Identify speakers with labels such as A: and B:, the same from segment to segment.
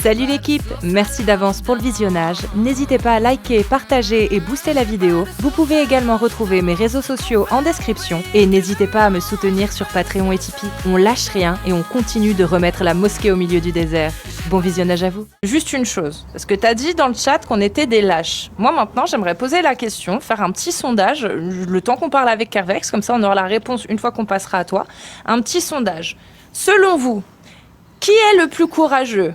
A: Salut l'équipe, merci d'avance pour le visionnage. N'hésitez pas à liker, partager et booster la vidéo. Vous pouvez également retrouver mes réseaux sociaux en description. Et n'hésitez pas à me soutenir sur Patreon et Tipeee. On lâche rien et on continue de remettre la mosquée au milieu du désert. Bon visionnage à vous. Juste une chose, parce que t'as dit dans le chat qu'on était des lâches. Moi maintenant j'aimerais poser la question, faire un petit sondage, le temps qu'on parle avec Kervex, comme ça on aura la réponse une fois qu'on passera à toi. Un petit sondage. Selon vous, qui est le plus courageux ?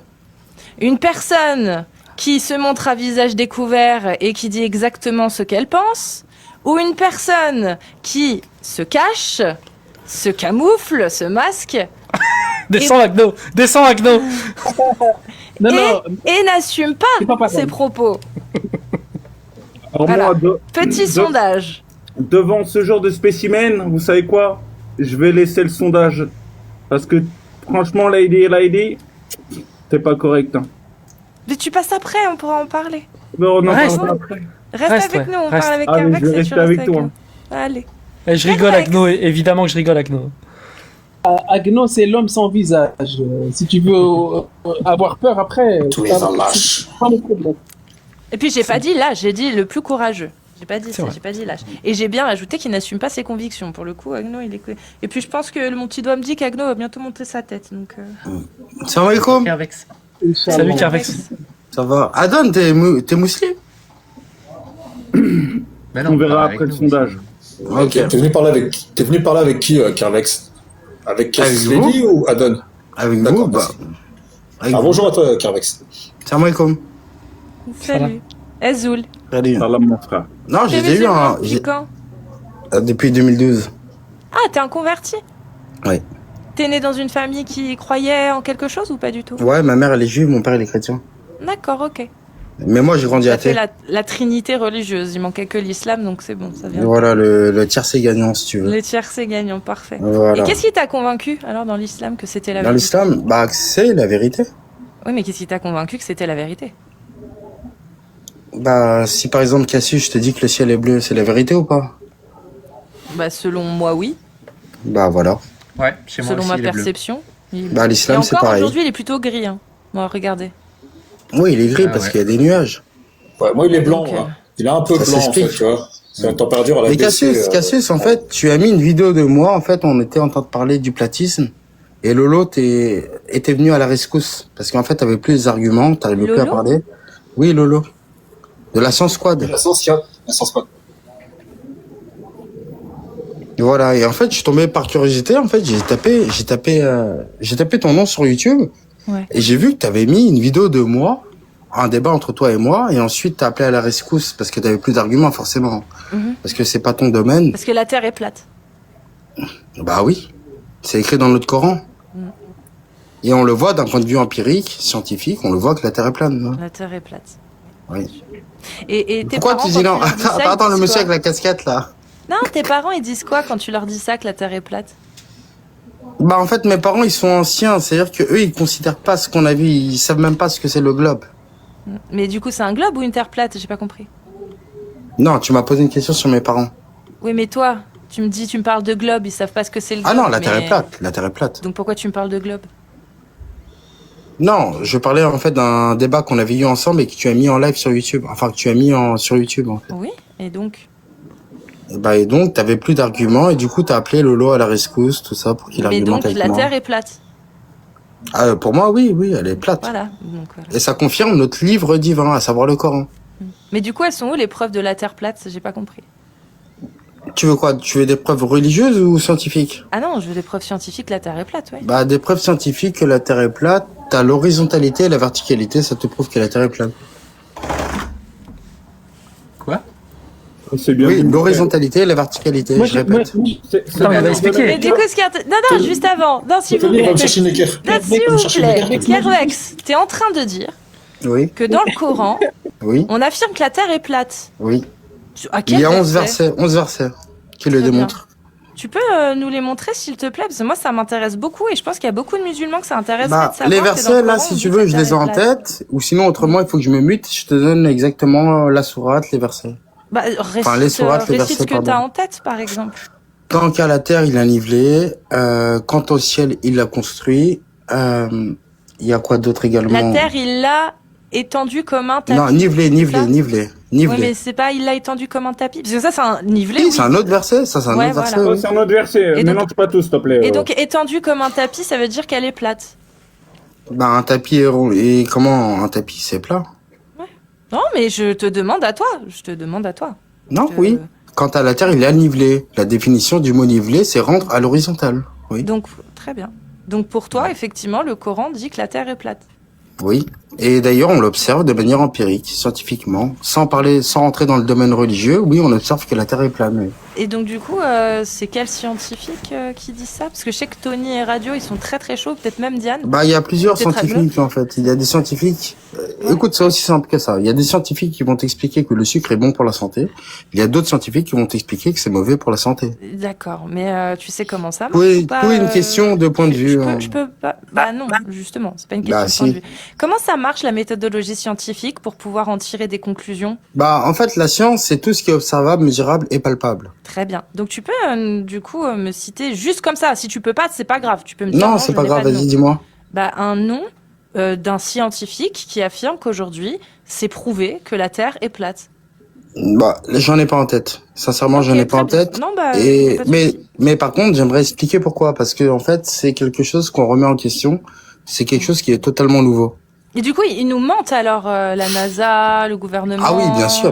A: Une personne qui se montre à visage découvert et qui dit exactement ce qu'elle pense, ou une personne qui se cache, se camoufle, se masque
B: Descends Agno.
A: et n'assume pas ses propos.
C: Alors
A: Voilà.
C: moi,
A: Petit sondage.
C: devant ce genre de spécimen, vous savez quoi? Je vais laisser le sondage. Parce que, franchement, Lady, c'est pas correct. Hein.
A: Mais tu passes après, on pourra en parler.
C: Non, non,
B: Reste.
C: non, après.
A: Reste avec nous, on parle avec
C: Ah, mais
A: Kervex
C: je vais
A: et tu
C: rester avec
A: restes
C: toi.
A: nous. Allez.
B: Et je rigole
A: Kervex.
B: Agno, évidemment que je rigole Agno.
D: Agno, c'est l'homme sans visage. Si tu veux avoir peur après,
E: Tous les hommes lâches.
D: pas le problème.
A: Et puis j'ai pas dit lâche, j'ai dit le plus courageux. J'ai pas dit
B: C'est
A: ça,
B: vrai.
A: j'ai pas dit lâche. Et j'ai bien ajouté qu'il n'assume pas ses convictions. Pour le coup, Agno, il est... Et puis je pense que mon petit doigt me dit qu'Agno va bientôt monter sa tête. Donc,
F: Salam alaikum.
B: Kervex.
D: Inch'Allah.
B: Salut Kervex.
F: Ça va. Adon, t'es musulman?
C: On verra après le sondage.
E: Ok, t'es venu parler avec qui, Kervex? Avec Cass
F: Avec
E: Lady ou Adon?
F: Avec
E: D'accord,
F: vous, bah.
E: merci.
F: Avec
E: Ah,
F: vous.
E: bonjour à toi, Kervex.
F: Salam alaikum.
A: salut. Ezoul.
F: Salut.
C: Salam, mon frère.
F: Non,
A: T'es
F: j'ai eu
A: musulman
F: un.
A: depuis quand ?
F: Depuis 2012.
A: Ah, t'es un converti ?
F: Ouais.
A: T'es né dans une famille qui croyait en quelque chose ou pas du tout ?
F: Ouais, ma mère, elle est juive, mon père, il est chrétien.
A: D'accord, ok.
F: Mais moi, j'ai grandi
A: T'as fait
F: athée.
A: la trinité religieuse. Il manquait que l'islam, donc c'est bon, ça vient.
F: Voilà, le tiercé gagnant, si tu veux.
A: Le tiercé gagnant, parfait.
F: Voilà.
A: Et qu'est-ce qui t'a convaincu alors dans l'islam que c'était la
F: Dans
A: vérité ?
F: l'islam, bah, c'est la vérité.
A: Oui, mais qu'est-ce qui t'a convaincu que c'était la vérité ?
F: Bah, si par exemple, Cassius, je te dis que le ciel est bleu, c'est la vérité ou pas?
A: Bah, selon moi, oui.
F: Bah, voilà.
B: Ouais, chez moi
A: Selon
B: aussi,
A: ma
B: il est bleu.
A: perception.
F: Bah,
A: Et
F: l'islam, c'est
A: encore
F: pareil.
A: aujourd'hui, il est plutôt gris. Hein. Bon, regardez.
F: Oui, il est gris
B: Ah
F: parce
B: ouais.
F: qu'il y a des nuages.
E: Ouais, moi, il est blanc,
A: Donc,
E: moi. Il est un peu
F: ça
E: blanc, en
F: s'explique.
E: fait, tu vois. C'est une température à la
F: Mais
E: baissée,
F: Cassius, en fait, tu as mis une vidéo de moi, en fait, on était en train de parler du platisme, et Lolo était venu à la rescousse, parce qu'en fait, t'avais plus d'arguments, t'arrivais plus à
A: Lolo
F: parler. Oui, Lolo. De la Science Squad.
E: La science, la science quoi.
F: Et voilà, et en fait, je suis tombé par curiosité, en fait, j'ai tapé ton nom sur YouTube,
A: Ouais.
F: et j'ai vu que t'avais mis une vidéo de moi, un débat entre toi et moi, et ensuite t'as appelé à la rescousse, parce que t'avais plus d'arguments, forcément.
A: Mhm.
F: Parce que c'est pas ton domaine.
A: Parce que la Terre est plate.
F: Bah oui, c'est écrit dans notre Coran. Et on le voit d'un point de vue empirique, scientifique, on le voit que la Terre est plane. Hein.
A: La Terre est plate.
F: Oui.
A: Et tes
F: Pourquoi
A: parents,
F: tu dis
A: quand
F: non?
A: leur dis ça, ils
F: Attends, le
A: disent
F: monsieur
A: quoi
F: avec la casquette là.
A: Non, tes parents, ils disent quoi quand tu leur dis ça, que la Terre est plate ?
F: Bah en fait, mes parents ils sont anciens, c'est-à-dire que eux ils considèrent pas ce qu'on a vu, ils savent même pas ce que c'est le globe.
A: Mais du coup, c'est un globe ou une Terre plate ? J'ai pas compris.
F: Non, tu m'as posé une question sur mes parents.
A: Oui, mais toi, tu me parles de globe, ils savent pas ce que c'est le globe.
F: Ah non, la Terre
A: mais-
F: est plate, la Terre est plate.
A: Donc pourquoi tu me parles de globe ?
F: Non, je parlais en fait d'un débat qu'on avait eu ensemble et que tu as mis en live sur YouTube. Enfin, que tu as mis sur YouTube en fait.
A: Oui, et donc ?
F: Et donc, t'avais plus d'arguments et du coup t'as appelé Lolo à la rescousse, tout ça, pour qu'il
A: Mais
F: argumente
A: donc,
F: avec
A: la
F: moi.
A: Terre est plate.
F: Ah, pour moi, oui, elle est plate.
A: Voilà. Donc, voilà.
F: Et ça confirme notre livre divin, à savoir le Coran.
A: Mais du coup, elles sont où les preuves de la Terre plate ? J'ai pas compris.
F: Tu veux quoi? Tu veux des preuves religieuses ou scientifiques?
A: Ah non, je veux des preuves scientifiques que la Terre est plate, ouais.
F: Bah, des preuves scientifiques que la Terre est plate, t'as l'horizontalité et la verticalité, ça te prouve que la Terre est plate.
B: Quoi?
C: C'est bien.
F: Oui,
C: vu.
F: l'horizontalité et la verticalité,
D: Moi,
F: je répète.
C: C'est
B: Non, mais elle va
C: bien.
B: expliquer.
A: Mais du coup, non, juste avant. Non, s'il vous
E: Va
A: plaît.
E: me chercher une équerre.
A: Non, s'il
E: Va me
A: vous
E: chercher une
A: plaît.
E: équerre.
A: Kervex, t'es en train de dire
F: Oui,
A: que dans le Coran,
F: oui,
A: on affirme que la Terre est plate.
F: oui.
A: À
F: Il
A: quel
F: y a 11
A: verset
F: versets qui le
A: Très bien.
F: démontrent.
A: Tu peux nous les montrer, s'il te plaît? Parce que moi, ça m'intéresse beaucoup et je pense qu'il y a beaucoup de musulmans que ça intéresse
F: Bah,
A: de savoir
F: les
A: que dans
F: versets,
A: le
F: là,
A: Coran,
F: si
A: on
F: tu
A: dit
F: veux,
A: que
F: je
A: la
F: les ai
A: Terre
F: en
A: est plate.
F: tête, ou sinon, autrement, il faut que je me mute, je te donne exactement la sourate, les versets.
A: Bah,
F: Enfin, les sourates, les
A: récite ce
F: versets,
A: que t'as
F: pardon.
A: en tête, par exemple.
F: Tant qu'à la terre, il a nivelé. Quant au ciel, il l'a construit. Il y a quoi d'autre également?
A: La Terre, il l'a étendue comme un tapis.
F: Non, nivelé.
A: Oui, mais c'est pas, il l'a étendu comme un tapis. Parce que ça, c'est un nivelé.
F: Oui, c'est un autre verset. Ça, c'est un
A: Ouais,
F: autre
A: voilà.
F: verset.
C: Ouais,
F: Oui.
C: c'est un autre verset.
A: Et donc-
C: Mélange pas tout, s'il te plaît.
A: Et donc, étendue comme un tapis, ça veut dire qu'elle est plate.
F: Bah, un tapis est rond. Et comment un tapis, c'est plat?
A: Non, mais je te demande à toi.
F: Non,
A: Je-
F: oui. Quant à la Terre, il est nivelé. La définition du mot nivelé, c'est rendre à l'horizontale. Oui.
A: Donc, très bien. Donc, pour toi, effectivement, le Coran dit que la Terre est plate.
F: Oui. Et d'ailleurs, on l'observe de manière empirique, scientifiquement, sans rentrer dans le domaine religieux. Oui, on observe que la Terre est plane. Oui.
A: Et donc, du coup, c'est quel scientifique qui dit ça? Parce que je sais que Tony et Radio, ils sont très très chauds, peut-être même Diane.
F: Bah, il y a plusieurs
A: Peut-être
F: scientifiques, en fait. Il y a des scientifiques. Écoute, c'est aussi simple que ça. Il y a des scientifiques qui vont t'expliquer que le sucre est bon pour la santé. Il y a d'autres scientifiques qui vont t'expliquer que c'est mauvais pour la santé.
A: D'accord, mais tu sais comment ça marche
F: Oui,
A: ou pas,
F: oui, une question de point de vue.
A: Je peux pas. Bah non, justement, c'est pas une question
F: Bah,
A: de point de
F: si.
A: vue. Comment ça marche la méthodologie scientifique pour pouvoir en tirer des conclusions?
F: Bah, en fait, la science, c'est tout ce qui est observable, mesurable et palpable.
A: Très bien. Donc tu peux du coup me citer juste comme ça. Si tu peux pas, c'est pas grave. Tu peux me dire
F: Non,
A: non,
F: c'est
A: je
F: pas
A: n'ai
F: grave,
A: de
F: vas-y,
A: nom.
F: dis-moi.
A: Bah un nom d'un scientifique qui affirme qu'aujourd'hui c'est prouvé que la Terre est plate.
F: Bah, j'en ai pas en tête. Sincèrement, j'en
A: Ok,
F: ai pas en
A: très bien.
F: tête.
A: Non, bah,
F: Et,
A: pas de souci.
F: mais par contre, j'aimerais expliquer pourquoi. Parce que, en fait, c'est quelque chose qu'on remet en question. C'est quelque chose qui est totalement nouveau.
A: Et du coup, ils nous mentent alors, la NASA, le gouvernement.
F: Ah oui,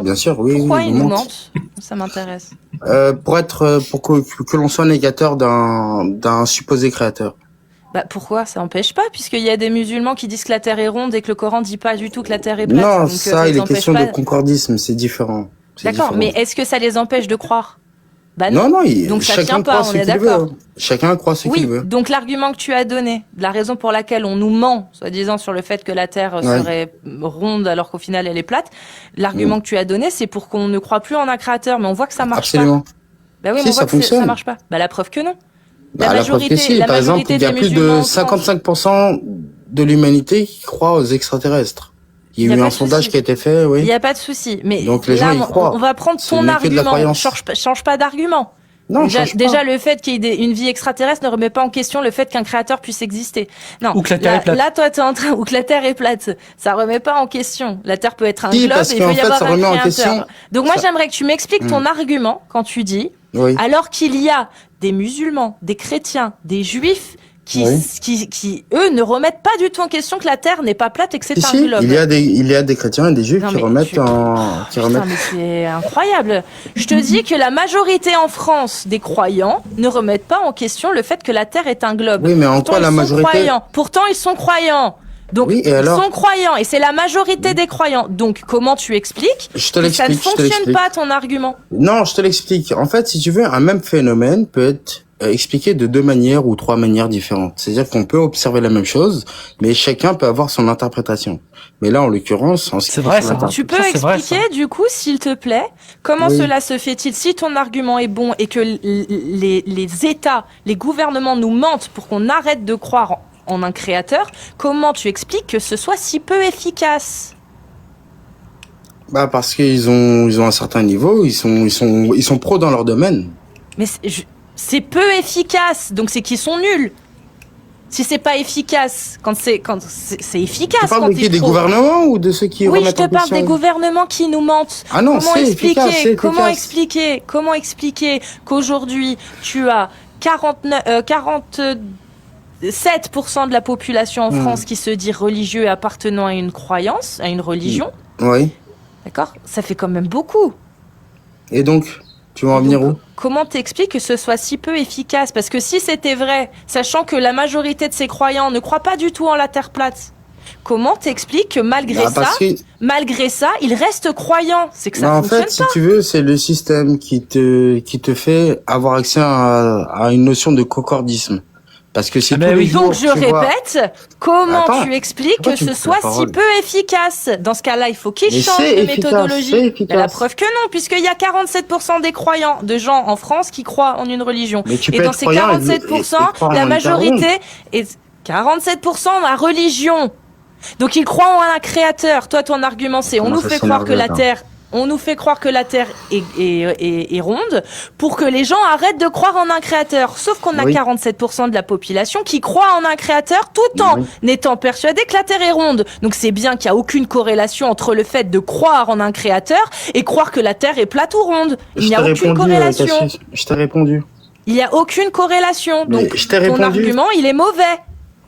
F: bien sûr, oui.
A: Pourquoi
F: oui,
A: ils nous
F: mentent.
A: mentent? Ça m'intéresse.
F: Pour que l'on soit négateur d'un supposé créateur.
A: Bah pourquoi? Ça empêche pas, puisqu'il y a des musulmans qui disent que la Terre est ronde et que le Coran dit pas du tout que la Terre est plate.
F: Non,
A: Donc,
F: ça, il
A: les
F: est
A: empêche
F: question
A: pas.
F: de concordisme, c'est différent. C'est
A: D'accord,
F: différent.
A: mais est-ce que ça les empêche de croire? Bah
F: Non,
A: Donc ça
F: chacun
A: tient pas,
F: croit
A: on
F: ce
A: est
F: qu'il
A: d'accord.
F: veut. Chacun croit ce
A: Oui,
F: qu'il veut.
A: donc l'argument que tu as donné, la raison pour laquelle on nous ment, soi-disant sur le fait que la Terre serait ronde alors qu'au final elle est plate, l'argument que tu as donné, c'est pour qu'on ne croit plus en un créateur, mais on voit que ça marche
F: Absolument.
A: pas. Bah oui,
F: Si,
A: mais on
F: ça
A: voit que
F: fonctionne.
A: ça marche pas. Bah la preuve que non.
F: Bah, la preuve que si. Par exemple, il y a plus de 55% de l'humanité qui croit aux extraterrestres. Il y a eu
A: pas
F: un
A: de
F: sondage
A: souci.
F: qui a été fait,
A: Il
F: oui.
A: n'y a pas de souci. Mais
F: Donc, les gens,
A: là,
F: ils croient.
A: on va prendre
F: Ce
A: ton
F: n'est que de la
A: argument.
F: croyance.
A: Change pas d'argument.
F: Non,
A: Déjà,
F: change pas.
A: déjà, le fait qu'il y ait une vie extraterrestre ne remet pas en question le fait qu'un créateur puisse exister. Non.
B: Ou que la Terre
A: là,
B: est plate.
A: Là, toi, t'es en train, ou que la Terre est plate. Ça remet pas en question. La Terre peut être un
F: Si,
A: globe
F: parce
A: et il peut
F: qu'en
A: y
F: fait,
A: avoir
F: ça
A: un
F: remet en
A: créateur.
F: question-
A: Donc moi,
F: ça-
A: j'aimerais que tu m'expliques ton argument quand tu dis,
F: Oui.
A: alors qu'il y a des musulmans, des chrétiens, des juifs qui,
F: Oui.
A: qui, eux, ne remettent pas du tout en question que la Terre n'est pas plate et que c'est
F: Si,
A: un
F: si,
A: globe.
F: il y a des chrétiens et des juifs
A: Non,
F: qui
A: mais
F: remettent
A: tu-
F: en, qui
A: Putain,
F: remettent.
A: mais c'est incroyable. Je te dis que la majorité en France des croyants ne remettent pas en question le fait que la Terre est un globe.
F: Oui, mais en
A: Pourtant,
F: quoi la
A: ils sont
F: majorité?
A: croyants. Pourtant, ils sont croyants. Donc,
F: Oui, et
A: ils
F: alors
A: sont croyants et c'est la majorité des croyants. Donc, comment tu expliques
F: Je te
A: que ça ne
F: l'explique, je te
A: fonctionne
F: l'explique.
A: pas ton argument?
F: Non, je te l'explique. En fait, si tu veux, un même phénomène peut être expliqué de 2 manières ou 3 manières différentes. C'est-à-dire qu'on peut observer la même chose, mais chacun peut avoir son interprétation. Mais là, en l'occurrence, en ce qui
B: C'est vrai,
F: concerne
B: ça.
F: la-
A: Tu peux
B: Ça, c'est vrai,
A: expliquer, du coup, s'il te plaît, comment
F: Oui.
A: cela se fait-il si ton argument est bon et que les États, les gouvernements nous mentent pour qu'on arrête de croire en un créateur, comment tu expliques que ce soit si peu efficace?
F: Bah, parce qu'ils ont un certain niveau, ils sont pros dans leur domaine.
A: Mais c'est peu efficace, donc c'est qu'ils sont nuls. Si c'est pas efficace, quand c'est efficace.
F: Tu parles
A: quand
F: de qui?
A: t'es
F: Des
A: trop-
F: gouvernements ou de ceux qui
A: Oui, je
F: remettent
A: te
F: en
A: parle
F: question?
A: des gouvernements qui nous mentent.
F: Ah non,
A: Comment
F: c'est
A: expliquer,
F: efficace, c'est
A: comment
F: efficace.
A: comment expliquer qu'aujourd'hui tu as 47% de la population en France qui se dit religieux et appartenant à une croyance, à une religion.
F: Oui.
A: D'accord? Ça fait quand même beaucoup.
F: Et donc, tu vas en venir où?
A: Comment t'expliques que ce soit si peu efficace? Parce que si c'était vrai, sachant que la majorité de ces croyants ne croient pas du tout en la Terre plate, comment t'expliques que malgré
F: Bah, parce que,
A: malgré ça, ils restent croyants? C'est que ça
F: bah, en
A: fonctionne
F: fait, si tu veux, c'est le système qui te fait avoir accès à une notion de concordisme. Parce que si
B: Ah,
F: tous
B: mais
F: les
B: oui.
F: jours,
A: Donc je
F: tu vois-
A: répète, comment
F: Attends,
A: tu expliques
F: pourquoi
A: que
F: tu
A: ce
F: me coupes
A: soit
F: la
A: si
F: parole
A: peu efficace? Dans ce cas-là, il faut qu'il
F: Mais
A: change
F: c'est
A: de
F: efficace,
A: méthodologie.
F: c'est efficace.
A: Mais la preuve que non, puisqu'il y a 47% des croyants, de gens en France qui croient en une religion.
F: Mais tu
A: Et
F: peux
A: dans
F: être
A: ces
F: croyant et
A: 47%,
F: croire
A: la
F: en une terre
A: majorité est 47% la religion. Donc ils croient en un créateur. Toi, ton argument, c'est on
F: Comment
A: nous
F: ça
A: fait
F: s'énerve,
A: croire que la
F: attends.
A: Terre On nous fait croire que la Terre est ronde pour que les gens arrêtent de croire en un créateur. Sauf qu'on a 47% de la population qui croit en un créateur tout en étant persuadé que la Terre est ronde. Donc c'est bien qu'il n'y a aucune corrélation entre le fait de croire en un créateur et croire que la Terre est plate ou ronde. Il n'y a aucune corrélation.
F: Cassius, je t'ai répondu.
A: Il n'y a aucune corrélation.
F: Mais
A: Donc
F: je t'ai
A: ton
F: répondu.
A: argument, il est mauvais.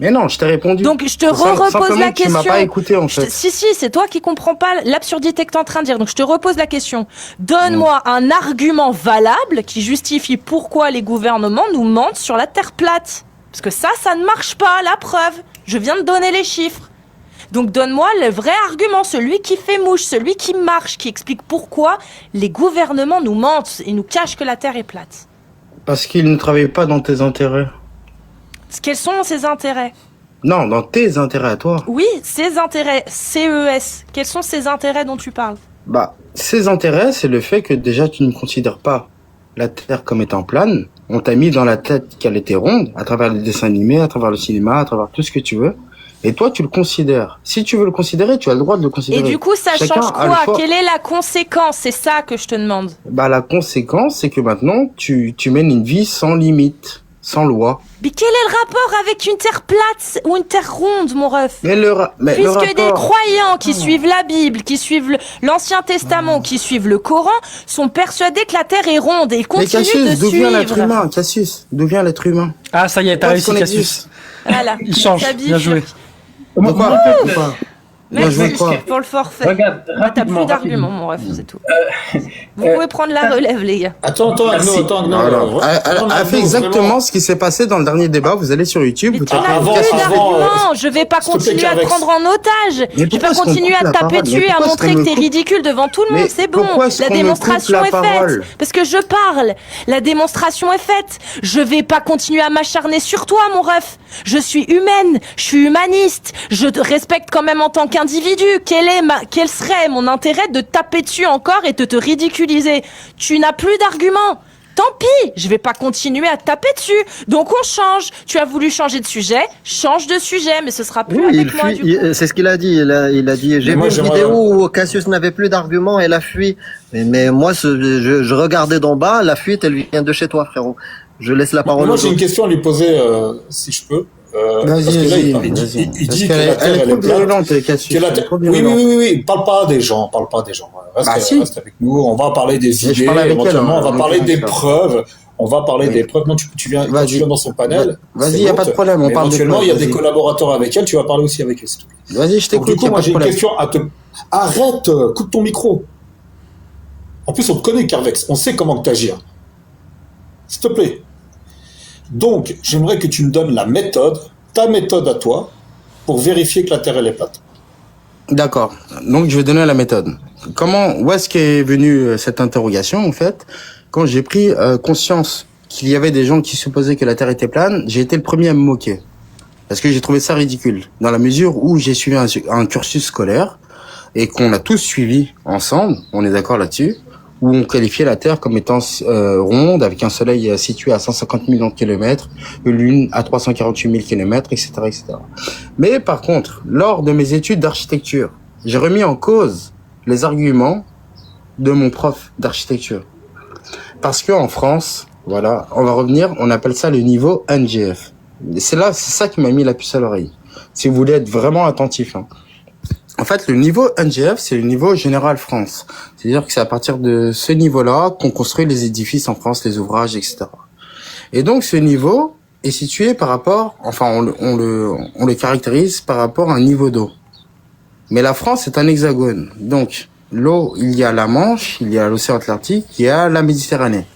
F: Mais non, je t'ai répondu.
A: Donc je te
F: Simplement
A: repose la
F: que tu
A: question.
F: m'as pas écouté en fait.
A: Si, c'est toi qui comprends pas l'absurdité que tu es en train de dire. Donc je te repose la question. Donne-moi un argument valable qui justifie pourquoi les gouvernements nous mentent sur la Terre plate. Parce que ça ne marche pas, la preuve. Je viens de donner les chiffres. Donc donne-moi le vrai argument, celui qui fait mouche, celui qui marche, qui explique pourquoi les gouvernements nous mentent et nous cachent que la Terre est plate.
F: Parce qu'ils ne travaillent pas dans tes intérêts.
A: Quels sont ces intérêts ?
F: Non, dans tes intérêts à toi.
A: Oui, ces intérêts, CES. Quels sont ces intérêts dont tu parles ?
F: Bah, ces intérêts, c'est le fait que déjà tu ne considères pas la Terre comme étant plane. On t'a mis dans la tête qu'elle était ronde, à travers les dessins animés, à travers le cinéma, à travers tout ce que tu veux. Et toi, tu le considères. Si tu veux le considérer, tu as le droit de le considérer.
A: Et du coup, ça
F: Chacun
A: change
F: a le
A: quoi ?
F: choix.
A: Quelle est la conséquence ? C'est ça que je te demande.
F: Bah, la conséquence, c'est que maintenant, tu mènes une vie sans limite, sans loi.
A: Mais quel est le rapport avec une terre plate ou une terre ronde, mon ref ?
F: Mais le
A: Puisque
F: rapport...
A: des croyants qui suivent la Bible, qui suivent l'Ancien Testament, qui suivent le Coran, sont persuadés que la terre est ronde et ils
F: Mais
A: continuent
F: Cassius,
A: de
F: d'où vient l'être
A: suivre.
F: humain, Cassius? D'où vient l'être humain?
B: Ah, ça y est, t'as
F: Pourquoi
B: réussi,
F: est-ce qu'on
B: Cassius.
F: existe?
A: Voilà.
B: Il change.
A: Ça
B: Bien joué.
A: bifurque.
F: De quoi? Bien joué
A: Merci
F: quoi?
A: pour le forfait.
D: Regarde,
A: T'as
D: rapidement.
A: plus d'arguments, mon ref, c'est tout. Vous pouvez prendre la relève, les gars.
E: Attends, Agno.
F: Alors, elle a fait exactement ce qui s'est passé dans le dernier débat. Vous allez sur YouTube,
A: Mais
F: vous
A: tu n'as
F: tapez
E: avant-
A: plus
F: Cassius.
A: d'arguments. Je vais pas
E: s'il te plaît,
A: continuer à te
E: Carvex.
A: prendre en otage.
F: Mais
A: Je vais
F: pourquoi
A: pas
F: est-ce qu'on
A: continuer
F: coupe
A: à
F: la
A: te taper
F: parole?
A: dessus
F: Mais
A: et à
F: pourquoi est-ce
A: montrer
F: qu'on
A: que
F: me
A: t'es
F: coupe?
A: ridicule devant tout le monde.
F: Mais
A: C'est bon.
F: pourquoi est-ce
A: La
F: qu'on me coupe
A: démonstration
F: la
A: est
F: parole?
A: faite. Parce que je parle. La démonstration est faite. Je vais pas continuer à m'acharner sur toi, mon ref. Je suis humaine. Je suis humaniste. Je te respecte quand même en tant qu'individu. Quel serait mon intérêt de taper dessus encore et de te ridiculiser? Tu n'as plus d'arguments. Tant pis, je vais pas continuer à taper dessus. Donc on change. Tu as voulu changer de sujet, change de sujet, mais ce sera plus
G: Oui,
A: avec moi du coup.
G: c'est ce qu'il a dit. Il a dit, j'ai vu
E: Moi,
G: une
E: j'aimerais-
G: vidéo où Cassius n'avait plus d'arguments et elle a fui. Mais moi, je regardais d'en bas, la fuite, elle vient de chez toi, frérot. Je laisse la parole
E: Moi,
G: aux
E: j'ai une
G: autres.
E: question à lui poser, si je peux. Parce que là,
F: Vas-y,
E: il
F: vas-y.
E: dit
F: Parce
E: que
F: qu'elle
E: la
F: est-
E: Terre,
F: elle est
E: elle
F: trop
E: est plate.
F: virulente, Cassius.
E: Que la
F: Elle est
E: Terre-
F: trop
E: Oui,
F: virulente.
E: oui. Parle pas des gens. Reste,
F: Bah, si.
E: reste avec nous. On va parler des
F: Mais je
E: idées.
F: parle avec elle,
E: Éventuellement,
F: hein,
E: on va
F: donc,
E: parler des
F: d'accord.
E: preuves. On va parler
F: Oui.
E: des preuves. Non, tu viens, quand
F: Vas-y.
E: tu viens dans son panel.
F: Vas-y,
E: c'est
F: y a pas de
E: l'autre.
F: problème, on
E: Mais
F: parle des
E: éventuellement, il y a
F: preuves,
E: des
F: vas-y.
E: collaborateurs avec elle. Tu vas parler aussi avec eux. s'il te plaît.
F: Vas-y, je
E: Donc,
F: t'écoute,
E: du coup,
F: y a
E: moi,
F: pas de
E: j'ai une
F: problème.
E: question à te. Arrête, coupe ton micro. En plus, on te connaît, Carvex. On sait comment t'agir. S'il te plaît. Donc, j'aimerais que tu me donnes ta méthode à toi, pour vérifier que la Terre, elle est plate.
F: D'accord. Donc, je vais donner la méthode. Où est-ce qu'est venue cette interrogation, en fait? Quand j'ai pris conscience qu'il y avait des gens qui supposaient que la Terre était plane, j'ai été le premier à me moquer. Parce que j'ai trouvé ça ridicule. Dans la mesure où j'ai suivi un cursus scolaire, et qu'on a tous suivi ensemble, on est d'accord là-dessus, où on qualifiait la Terre comme étant ronde, avec un soleil situé à 150 millions de kilomètres, une lune à 348 000 kilomètres, etc., etc. Mais par contre, lors de mes études d'architecture, j'ai remis en cause les arguments de mon prof d'architecture. Parce que en France, voilà, on va revenir, on appelle ça le niveau NGF. C'est ça qui m'a mis la puce à l'oreille. Si vous voulez être vraiment attentif, hein. En fait, le niveau NGF, c'est le niveau général France. C'est-à-dire que c'est à partir de ce niveau-là qu'on construit les édifices en France, les ouvrages, etc. Et donc, ce niveau est situé par rapport, enfin, on le caractérise par rapport à un niveau d'eau. Mais la France est un hexagone. Donc, l'eau, il y a la Manche, il y a l'océan Atlantique, il y a la Méditerranée.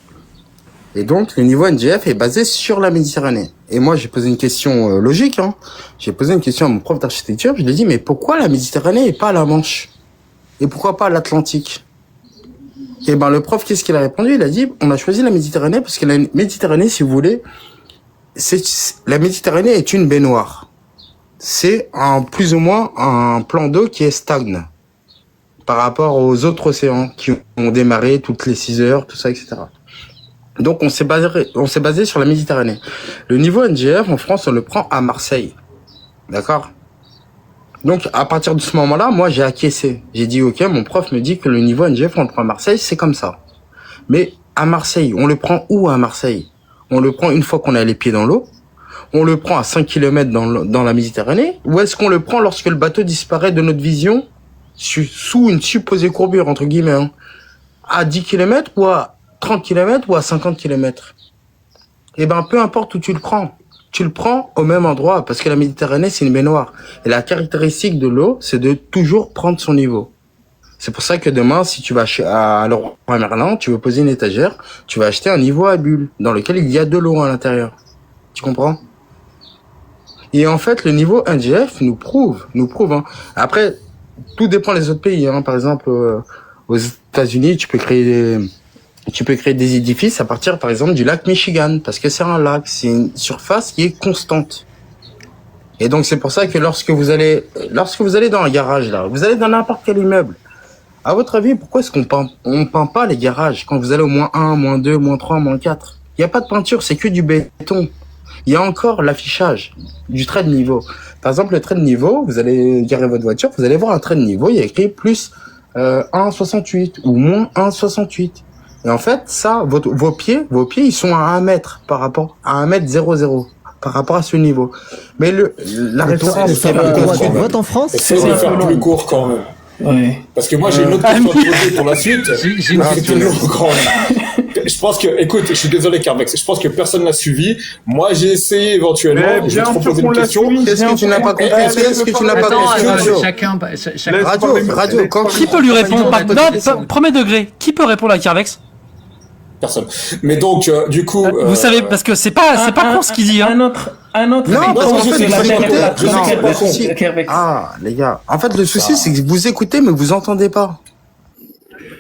F: Et donc, le niveau NGF est basé sur la Méditerranée. Et moi, j'ai posé une question logique, hein. J'ai posé une question à mon prof d'architecture. Je lui ai dit, mais pourquoi la Méditerranée et pas la Manche? Et pourquoi pas l'Atlantique? Et ben, le prof, qu'est-ce qu'il a répondu? Il a dit, on a choisi la Méditerranée parce que la Méditerranée, si vous voulez, la Méditerranée est une baignoire. C'est plus ou moins un plan d'eau qui est stagne par rapport aux autres océans qui ont démarré toutes les 6 heures, tout ça, etc. Donc, on s'est basé sur la Méditerranée. Le niveau NGF, en France, on le prend à Marseille. D'accord? Donc, à partir de ce moment-là, moi, j'ai acquiescé. J'ai dit, OK, mon prof me dit que le niveau NGF, on le prend à Marseille, c'est comme ça. Mais à Marseille, on le prend où à Marseille? On le prend une fois qu'on a les pieds dans l'eau? On le prend à 5 km dans la Méditerranée? Ou est-ce qu'on le prend lorsque le bateau disparaît de notre vision sous une supposée courbure, entre guillemets, hein, à 10 km ou à 30 km ou à 50 km? Eh ben, peu importe où tu le prends au même endroit, parce que la Méditerranée, c'est une baignoire. Et la caractéristique de l'eau, c'est de toujours prendre son niveau. C'est pour ça que demain, si tu vas à Leroy Merlin, tu veux poser une étagère, tu vas acheter un niveau à bulles, dans lequel il y a de l'eau à l'intérieur. Tu comprends? Et en fait, le niveau NGF nous prouve, hein. Après, tout dépend des autres pays, hein. Par exemple, aux États-Unis, tu peux créer des édifices à partir, par exemple, du lac Michigan, parce que c'est un lac, c'est une surface qui est constante. Et donc, c'est pour ça que lorsque vous allez dans un garage, là, vous allez dans n'importe quel immeuble. À votre avis, pourquoi est-ce qu'on peint pas les garages quand vous allez au -1, -2, -3, -4? Il n'y a pas de peinture, c'est que du béton. Il y a encore l'affichage du trait de niveau. Par exemple, le trait de niveau, vous allez garer votre voiture, vous allez voir un trait de niveau, il y a écrit plus 1,68 ou moins 1,68. Et en fait, ça, vos pieds, ils sont à 1 mètre par rapport à 1,00 m par rapport à ce niveau. Mais la référence,
G: tu votes en France?
E: Essaye de faire plus court quand même.
D: Ouais.
E: Parce que moi, j'ai une autre question à te poser pour la suite.
B: J'ai une question.
E: Je pense que, écoute, je suis désolé, Carvex, je pense que personne n'a suivi. Moi, j'ai essayé éventuellement,
C: Mais
E: j'ai
C: bien
E: proposé
C: sûr qu'on
E: une
C: l'a
E: question.
C: suivi.
F: Qu'est-ce que tu n'as pas compris? Qu'est-ce que tu n'as pas
B: Attends,
F: compris?
B: chacun.
F: Radio, quand
B: Qui peut lui répondre? Non, premier degré. Qui peut répondre à Carvex?
E: Personne. Mais donc, du coup.
B: Vous savez, parce que c'est pas con ce qu'il dit, hein.
D: Un autre.
F: Non, parce qu'en
E: je
F: fait,
E: sais
F: la
E: que
F: vérité,
E: je sais que c'est pas con.
F: Ah, les gars. En fait, le souci, c'est que vous écoutez, mais vous entendez pas.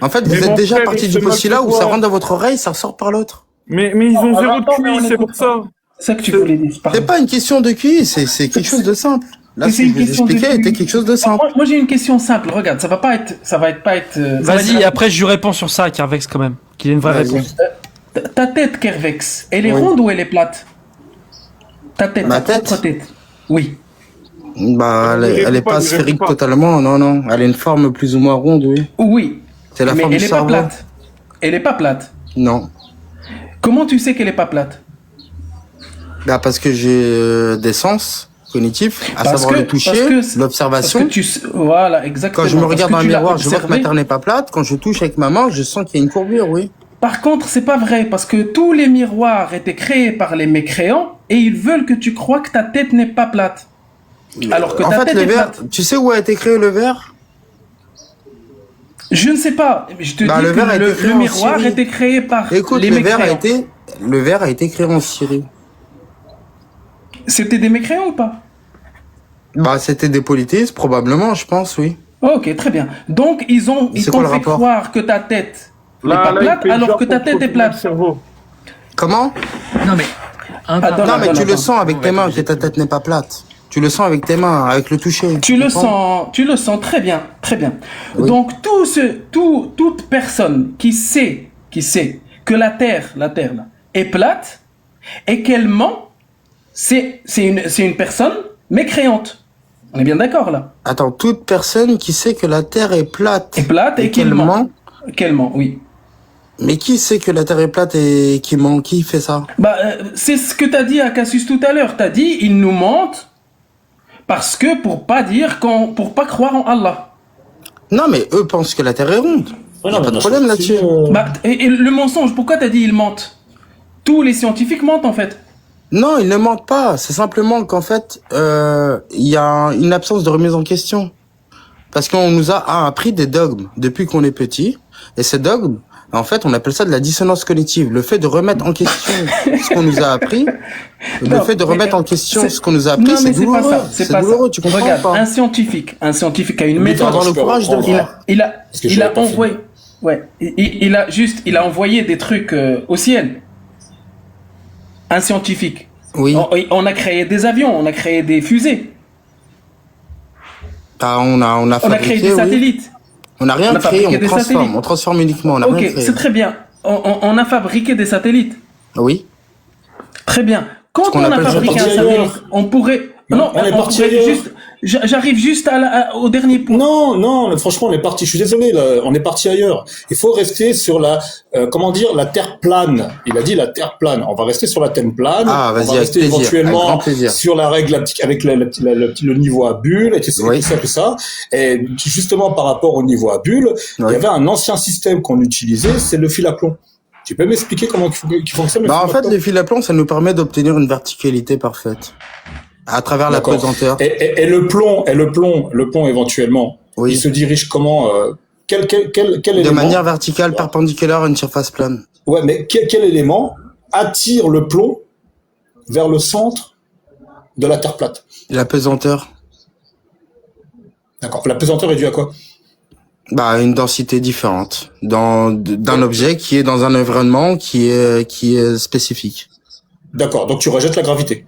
F: En fait, vous
C: Mais
F: êtes
C: mon
F: déjà
C: frère,
F: parti
C: il
F: du
C: se moque
F: postulat
C: de
F: où
C: toi.
F: ça rentre dans votre oreille, ça ressort par l'autre.
C: Mais ils ont zéro de
D: attends, mais
C: QI,
D: on
C: c'est
D: écoute
C: pour ça.
D: C'est ça que tu voulais dire.
F: C'est pas une question de QI, c'est quelque chose de simple. Là,
D: C'est
F: ce que
D: une
F: je vous
D: question de
F: expliquais
D: QI.
F: était quelque chose de simple.
D: Moi, j'ai une question simple. Regarde, ça va pas être.
B: Vas-y, après je lui réponds sur ça, Carvex, quand même. Qu'il ait une vraie
F: Vas-y.
B: réponse.
D: Ta tête, Kervex, elle est
F: Oui.
D: ronde ou elle est plate? Ta tête,
F: Ma
D: ta
F: tête
D: propre tête. Oui.
F: Bah,
C: Il
F: elle est
C: répond pas,
F: pas
C: il
F: sphérique
C: répond pas.
F: totalement, non. Elle a une forme plus ou moins ronde, oui.
D: Oui.
F: C'est la
D: Mais
F: forme
D: elle
F: du
D: est pas
F: cerveau.
D: plate. Elle est pas plate.
F: Non.
D: Comment tu sais qu'elle est pas plate?
F: Bah, parce que j'ai des sens cognitifs, à savoir le toucher,
D: parce que
F: l'observation.
D: Voilà, exactement.
F: Quand je me
D: Parce
F: regarde
D: que
F: dans un
D: tu l'as
F: miroir, je vois que ma
D: observé.
F: terre n'est pas plate. Quand je touche avec ma main, je sens qu'il y a une courbure, oui.
D: Par contre, c'est pas vrai, parce que tous les miroirs étaient créés par les mécréants et ils veulent que tu crois que ta tête n'est pas plate. Alors que
F: En
D: ta
F: fait,
D: tête
F: le
D: est
F: verre,
D: plate.
F: tu sais où a été créé le verre?
D: Je ne sais pas. Je te
F: Bah,
D: dis
F: le verre a
D: que
F: été créé
D: le
F: en
D: miroir
F: Syrie.
D: était créé par
F: Écoute,
D: les
F: le verre
D: mécréants.
F: a été créé en Syrie.
D: C'était des mécréants ou pas?
F: Bah, c'était des politistes, probablement, je pense, oui.
D: Ok, très bien. Donc, ils
F: C'est
D: t'ont
F: quoi le
D: fait
F: rapport
D: croire que ta tête n'est
C: Là,
D: pas
C: il
D: plate
C: fait
D: alors
C: genre
D: que ta
C: pour
D: tête est
C: contrôler
D: plate.
C: le cerveau.
F: Comment?
B: Non, mais.
D: Attends,
F: Non, mais tu le
D: attends.
F: sens avec tes mains que ta tête n'est pas plate. Tu le sens avec tes mains, avec le toucher.
D: Tu le
F: comprends?
D: sens très bien, très bien.
F: Oui.
D: Donc toute personne qui sait que la Terre là, est plate et qu'elle ment, c'est une personne mécréante. On est bien d'accord là.
F: Attends, toute personne qui sait que la Terre est plate.
D: Est plate et qu'elle ment. Qu'elle ment, oui.
F: Mais qui sait que la Terre est plate et qui ment? Qui fait ça?
D: Bah, c'est ce que t'as dit à Cassius tout à l'heure. T'as dit, ils nous mentent parce que pour pas croire en Allah.
F: Non, mais eux pensent que la Terre est ronde.
E: Ouais,
F: Y a pas de problème là-dessus.
D: Bah, et le mensonge, pourquoi t'as dit ils mentent? Tous les scientifiques mentent en fait.
F: Non, ils ne mentent pas. C'est simplement qu'en fait, il y a une absence de remise en question. Parce qu'on nous a appris des dogmes depuis qu'on est petit. Et ces dogmes, en fait, on appelle ça de la dissonance cognitive. Le fait de remettre en question ce qu'on nous a appris,
D: Non,
F: le fait de
D: mais,
F: remettre en question
D: c'est-
F: ce qu'on nous a
D: Non,
F: appris,
D: mais
F: c'est
D: c'est pas
F: douloureux.
D: ça.
F: C'est douloureux, tu comprends
D: Regarde,
F: pas?
D: un scientifique a une
E: Mais
D: méthode.
F: Avoir le
E: je peux
F: courage de le
E: reprendre.
F: faire.
D: Il
E: Parce que je
D: a
E: l'avais pas
D: envoyé, ouais, il a envoyé des trucs au ciel. Un scientifique.
F: Oui.
D: On a créé des avions, on a créé des fusées,
F: Ah, on a
D: on a créé
F: fabriqué,
D: des
F: oui.
D: satellites.
F: On n'a rien
D: On a
F: créé,
D: fabriqué
F: on
D: des
F: transforme.
D: satellites.
F: On transforme uniquement, on n'a
D: Ok,
F: rien créé.
D: c'est très bien. On a fabriqué des satellites.
F: Oui.
D: Très bien. Quand
F: Ce qu'on
D: on a
F: appelle
D: fabriqué un
E: parti
D: satellite,
E: ailleurs.
D: on pourrait. Non,
E: On est
D: on
E: parti
D: pourrait
E: ailleurs.
D: juste. J'arrive juste au dernier point.
E: Non, franchement, on est parti. Je suis désolé, là, on est parti ailleurs. Il faut rester sur la, la terre plane. Il a dit la terre plane. On va rester sur la terre plane.
F: Ah, vas-y,
E: on va
F: avec
E: rester
F: plaisir,
E: éventuellement
F: avec grand plaisir.
E: sur la règle avec le niveau à bulle et tout ça. Et justement, par rapport au niveau à bulle, il y avait un ancien système qu'on utilisait, c'est le fil à plomb. Tu peux m'expliquer comment il fonctionne le fil à plomb?
F: En fait, le fil à plomb, ça nous permet d'obtenir une verticalité parfaite. À travers la pesanteur.
E: Et le plomb éventuellement, il se dirige comment quel
F: de
E: élément,
F: manière verticale, perpendiculaire à une surface plane.
E: Ouais, mais quel élément attire le plomb vers le centre de la Terre plate?
F: La pesanteur.
E: D'accord. La pesanteur est due à quoi?
F: Une densité différente d'un objet qui est dans un environnement qui est spécifique.
E: D'accord. Donc tu rejettes la gravité.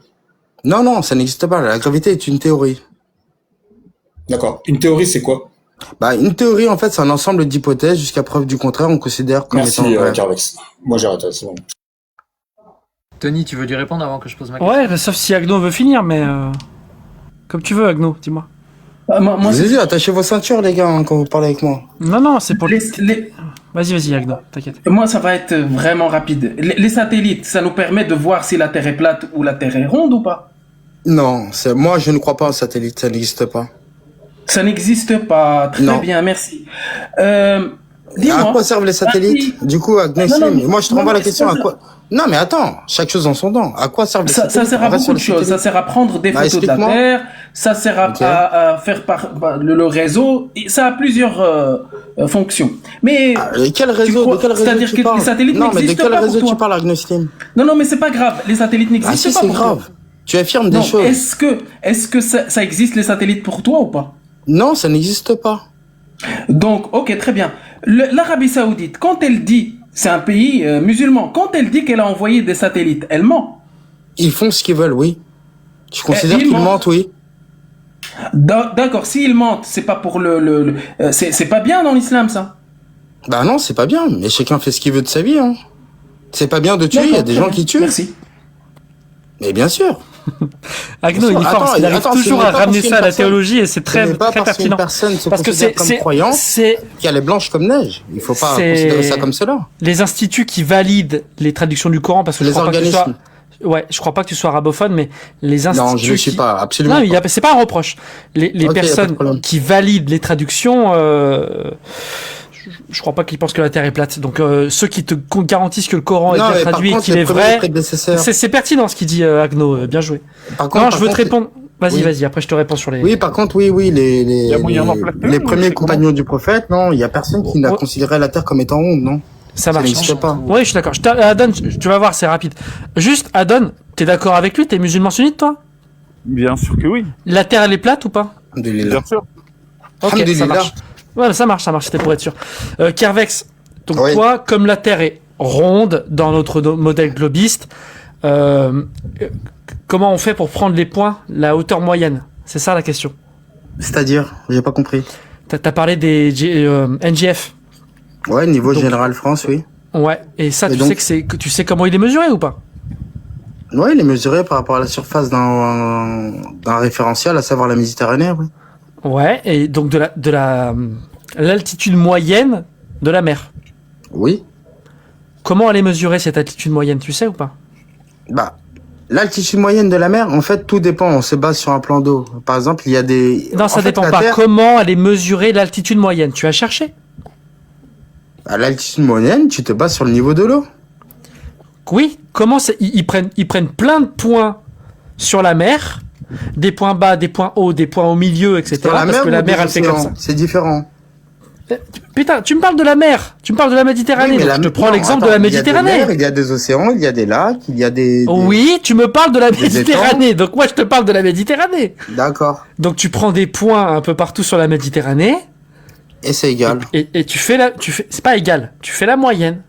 F: Non, ça n'existe pas. La gravité est une théorie.
E: D'accord. Une théorie, c'est quoi?
F: Une théorie, en fait, c'est un ensemble d'hypothèses. Jusqu'à preuve du contraire, on considère comme étant vrai.
E: Merci, Carvex. Moi, j'arrête, c'est bon.
H: Tony, tu veux lui répondre avant que je pose ma question?
B: Ouais, sauf si Agno veut finir, mais... Comme tu veux, Agno, dis-moi.
F: Vas-y, attachez vos ceintures, les gars, quand vous parlez avec moi.
B: Non, c'est pour... Vas-y, Agno, t'inquiète.
D: Moi, ça va être vraiment rapide. Les satellites, ça nous permet de voir si la Terre est plate ou la Terre est ronde ou pas?
F: Non, moi, je ne crois pas en satellite, ça n'existe pas.
D: Ça n'existe pas. Très bien, merci. Dis-moi.
F: À quoi servent les satellites? Du coup, Agno, moi, je te renvoie la question à quoi? Non, mais attends, chaque chose en son temps. À quoi servent les satellites?
D: Ça sert à beaucoup de choses. Ça sert à prendre des photos de la Terre. Ça sert à faire le réseau. Ça a plusieurs fonctions. Mais
F: quel réseau?
D: C'est-à-dire que les satellites n'existent pas.
F: Non, mais de quel réseau tu parles, Agnoslim?
D: Non, mais c'est pas grave. Les satellites n'existent pas.
F: C'est grave. Tu affirmes des choses.
D: Est-ce que ça existe les satellites pour toi ou pas?
F: Non, ça n'existe pas.
D: Donc, ok, très bien. L'Arabie Saoudite, quand elle dit, c'est un pays musulman, quand elle dit qu'elle a envoyé des satellites, elle ment.
F: Ils font ce qu'ils veulent, oui. Tu considères qu'ils mentent, oui.
D: D'accord, s'ils mentent, c'est pas pour c'est pas bien dans l'islam, ça.
F: Non, c'est pas bien, mais chacun fait ce qu'il veut de sa vie, hein. C'est pas bien de tuer, il y a des gens qui tuent.
D: Merci.
F: Mais bien sûr.
B: Agno, il arrive toujours à ramener ça à la théologie et c'est très pertinent.
F: Parce que c'est croyant qu'elle est blanche comme neige. Il faut pas considérer ça comme cela.
B: Les instituts qui valident les traductions du Coran, parce que je crois pas que tu sois arabophone, mais les instituts.
F: Non, je ne suis pas, absolument.
B: Non, c'est pas un reproche. Les personnes qui valident les traductions, je crois pas qu'ils pensent que la Terre est plate. Donc ceux qui te garantissent que le Coran est bien traduit et qu'il est vrai, c'est pertinent ce qu'il dit Agno. Bien joué. Je veux te répondre. Vas-y. Après je te réponds sur les.
F: Oui, par contre, les premiers compagnons du prophète, non, il y a personne qui n'a considéré la Terre comme étant ronde, non.
B: Ça marche.
F: n'existe pas.
B: Oui, je suis d'accord. Adon, tu vas voir, c'est rapide. Juste, Adon, t'es d'accord avec lui? T'es musulman sunnite, toi?
C: Bien sûr que oui.
B: La Terre, elle est plate ou pas?
C: Bien sûr.
B: Ok, ça marche. Ouais, ça marche, c'était pour être sûr. Kervex, donc toi, comme la Terre est ronde dans notre modèle globiste, comment on fait pour prendre les points, la hauteur moyenne? C'est ça la question.
F: C'est-à-dire? J'ai pas compris.
B: T'as parlé des NGF.
F: Ouais, niveau général France, oui.
B: Ouais, et ça, tu sais comment il est mesuré ou pas?
F: Ouais, il est mesuré par rapport à la surface d'un référentiel, à savoir la Méditerranée, oui.
B: Ouais, et donc de l'altitude moyenne de la mer.
F: Oui.
B: Comment elle est mesurée, cette altitude moyenne, tu sais ou pas?
F: L'altitude moyenne de la mer, en fait, tout dépend. On se base sur un plan d'eau. Par exemple, il y a des...
B: Non, ça dépend pas. Comment elle est mesurée, l'altitude moyenne? Tu as cherché?
F: À l'altitude moyenne, tu te bases sur le niveau de l'eau.
B: Oui. Comment ils prennent plein de points sur la mer, des points bas, des points hauts, des points au milieu, etc. Parce que la mer, elle fait comme ça.
F: C'est différent.
B: Putain, tu me parles de la mer, tu me parles de la Méditerranée. Oui, donc je te prends l'exemple de la Méditerranée.
F: Il y a des océans, il y a des lacs, il y a des...
B: Oui, tu me parles de la Méditerranée, donc moi je te parle de la Méditerranée.
F: D'accord.
B: Donc tu prends des points un peu partout sur la Méditerranée.
F: Et c'est égal.
B: Et tu fais c'est pas égal, tu fais la moyenne.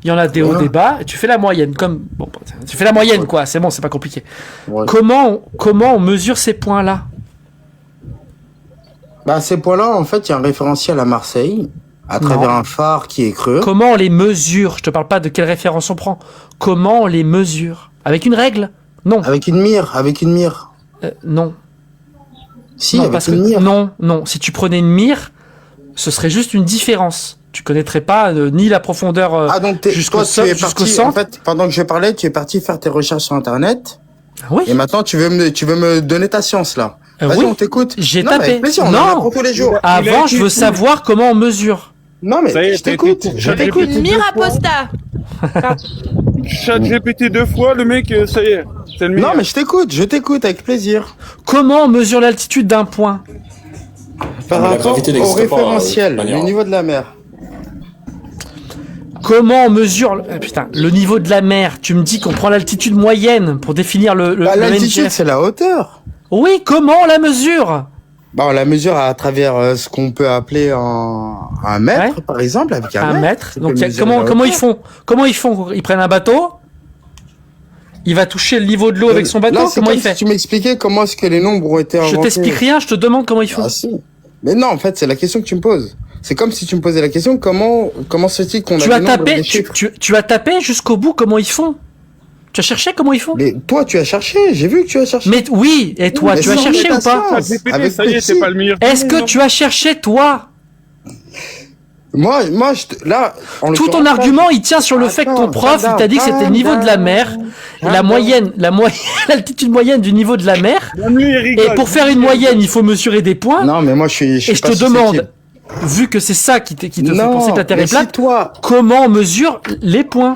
B: Il y en a des hauts, des bas, et tu fais la moyenne. Tu fais la moyenne, quoi, c'est bon, c'est pas compliqué. Ouais. Comment on mesure ces points-là?
F: Ces points-là, en fait, il y a un référentiel à Marseille, à travers un phare qui est creux.
B: Comment on les mesure? Je te parle pas de quelle référence on prend. Comment on les mesure? Avec une règle? Non.
F: Avec une mire, Non. Si,
B: non,
F: avec
B: parce
F: une
B: que
F: mire.
B: non. Si tu prenais une mire, ce serait juste une différence. Tu connaîtrais pas ni la profondeur
F: Ah, donc
B: jusqu'au
F: toi, tu es
B: jusqu'au
F: parti,
B: centre.
F: en fait, pendant que je parlais, tu es parti faire tes recherches sur Internet.
B: Oui.
F: Et maintenant, tu veux me donner ta science, là. Vas-y,
B: oui.
F: on t'écoute.
B: J'ai
F: Non, mais
B: tapé.
F: avec plaisir, on en
B: Non.
F: apprend tous les jours.
B: Avant, je veux savoir comment on mesure.
F: Non, mais
C: Ça y est,
F: je t'écoute.
C: t'as été-
F: Je
C: t'as été-
F: t'écoute.
A: Miraposta.
C: Chat GPT 2 fois, le mec, ça y est. C'est le meilleur.
F: Non, mais je t'écoute avec plaisir.
B: Comment on mesure l'altitude d'un point?
F: Par
E: mais la
F: rapport
E: gravité
F: au
E: n'existe pas,
F: référentiel,
E: de toute manière.
F: le niveau de la mer.
B: Comment on mesure le niveau de la mer? Tu me dis qu'on prend l'altitude moyenne pour définir le
F: L'altitude,
B: NGF.
F: c'est la hauteur.
B: Oui, comment on la mesure?
F: Bah, on la mesure à travers ce qu'on peut appeler un mètre,
B: Ouais.
F: par exemple, avec un
B: Un
F: mètre.
B: mètre.
F: Tu
B: Donc
F: peux mesurer
B: comment
F: la
B: ils
F: hauteur.
B: font? Comment ils font? Ils prennent un bateau. Il va toucher le niveau de l'eau avec son bateau.
F: Là, c'est
B: Comment
F: comme
B: il fait?
F: si tu m'expliquais comment est-ce que les nombres ont été inventés.
B: Je t'explique rien. Je te demande comment ils font.
F: Ah si. Mais non, en fait, c'est la question que tu me poses. C'est comme si tu me posais la question comment se fait-il qu'on a
B: Tu
F: des
B: as
F: nombres et
B: tapé.
F: des
B: Tu,
F: chiffres.
B: tu as tapé jusqu'au bout comment ils font. Tu as cherché comment ils font.
F: Mais toi, tu as cherché. J'ai vu que tu as cherché.
B: Mais oui. Et toi,
F: Mais
B: tu as
F: sans
B: cherché ou pas?
F: métation.
C: Chat GPT,
F: Avec
C: ça y est,
F: Pepsi.
C: c'est pas le meilleur.
B: Est-ce que tu as cherché toi?
F: Moi, là, en
B: Tout ton
F: l'occurrence, là,
B: argument, il tient sur le fait que ton
F: Attends,
B: prof, il t'a dit que c'était le niveau de la mer, l'altitude moyenne du niveau de la mer.
C: Même lui, il rigole.
B: Et pour faire une moyenne, il faut mesurer des points.
F: Non, mais moi, je suis
B: Et je
F: pas
B: te
F: susceptible.
B: demande, vu que c'est ça qui te fait
F: Non,
B: penser que la Terre
F: mais
B: est
F: si
B: plate,
F: toi,
B: comment on mesure les points?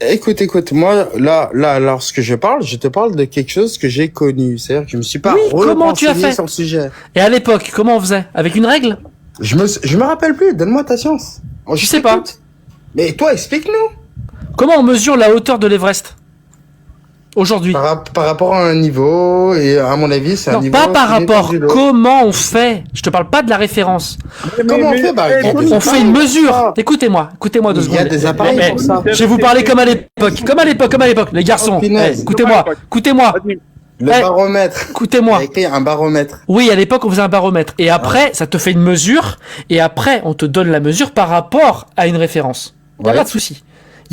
F: écoute, moi, là, lorsque je te parle de quelque chose que j'ai connu. C'est-à-dire que je me suis pas
B: Oui, comment tu as
F: renseigné
B: fait
F: sur le sujet.
B: Et à l'époque, comment on faisait? Avec une règle?
F: Je me rappelle plus. Donne-moi ta science. Oh,
B: Je sais pas.
F: t'écoute. Mais toi, explique-nous.
B: Comment on mesure la hauteur de l'Everest? Aujourd'hui.
F: Par rapport à un niveau, et à mon avis, c'est un
B: Non,
F: niveau...
B: pas par
F: qui dépend
B: rapport.
F: du lot.
B: Comment on fait? Je te parle pas de la référence.
F: Comment on fait? Bah,
B: On fait une mesure. Écoutez-moi 2
F: Il y a
B: secondes.
F: des appareils
B: Eh,
F: pour ça.
B: Je vais vous parler comme à l'époque, les garçons.
F: Oh, punaise.
B: Écoutez-moi.
C: Vas-y.
F: Le
B: Eh.
F: baromètre. Il
B: Écoutez-moi.
F: y a écrit un baromètre.
B: Oui, à l'époque, on faisait un baromètre. Et après, ça te fait une mesure. Et après, on te donne la mesure par rapport à une référence. Y a
F: Ouais.
B: pas de souci.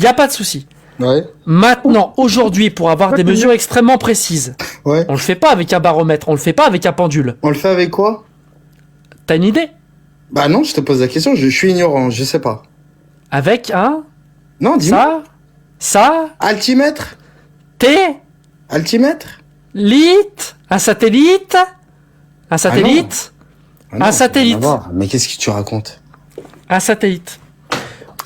B: Y a pas de souci.
F: Ouais.
B: Maintenant, aujourd'hui, pour avoir des mesures extrêmement précises,
F: Ouais.
B: on le fait pas avec un baromètre, on le fait pas avec un pendule.
F: On le fait avec quoi?
B: T'as une idée?
F: Bah non, je te pose la question, je suis ignorant, je sais pas.
B: Avec un,
F: Non, dis-moi.
B: ça,
F: Altimètre?
B: Altimètre, un satellite,
F: Ah non,
B: un satellite,
F: rien à voir. Mais qu'est-ce que tu racontes?
B: un satellite.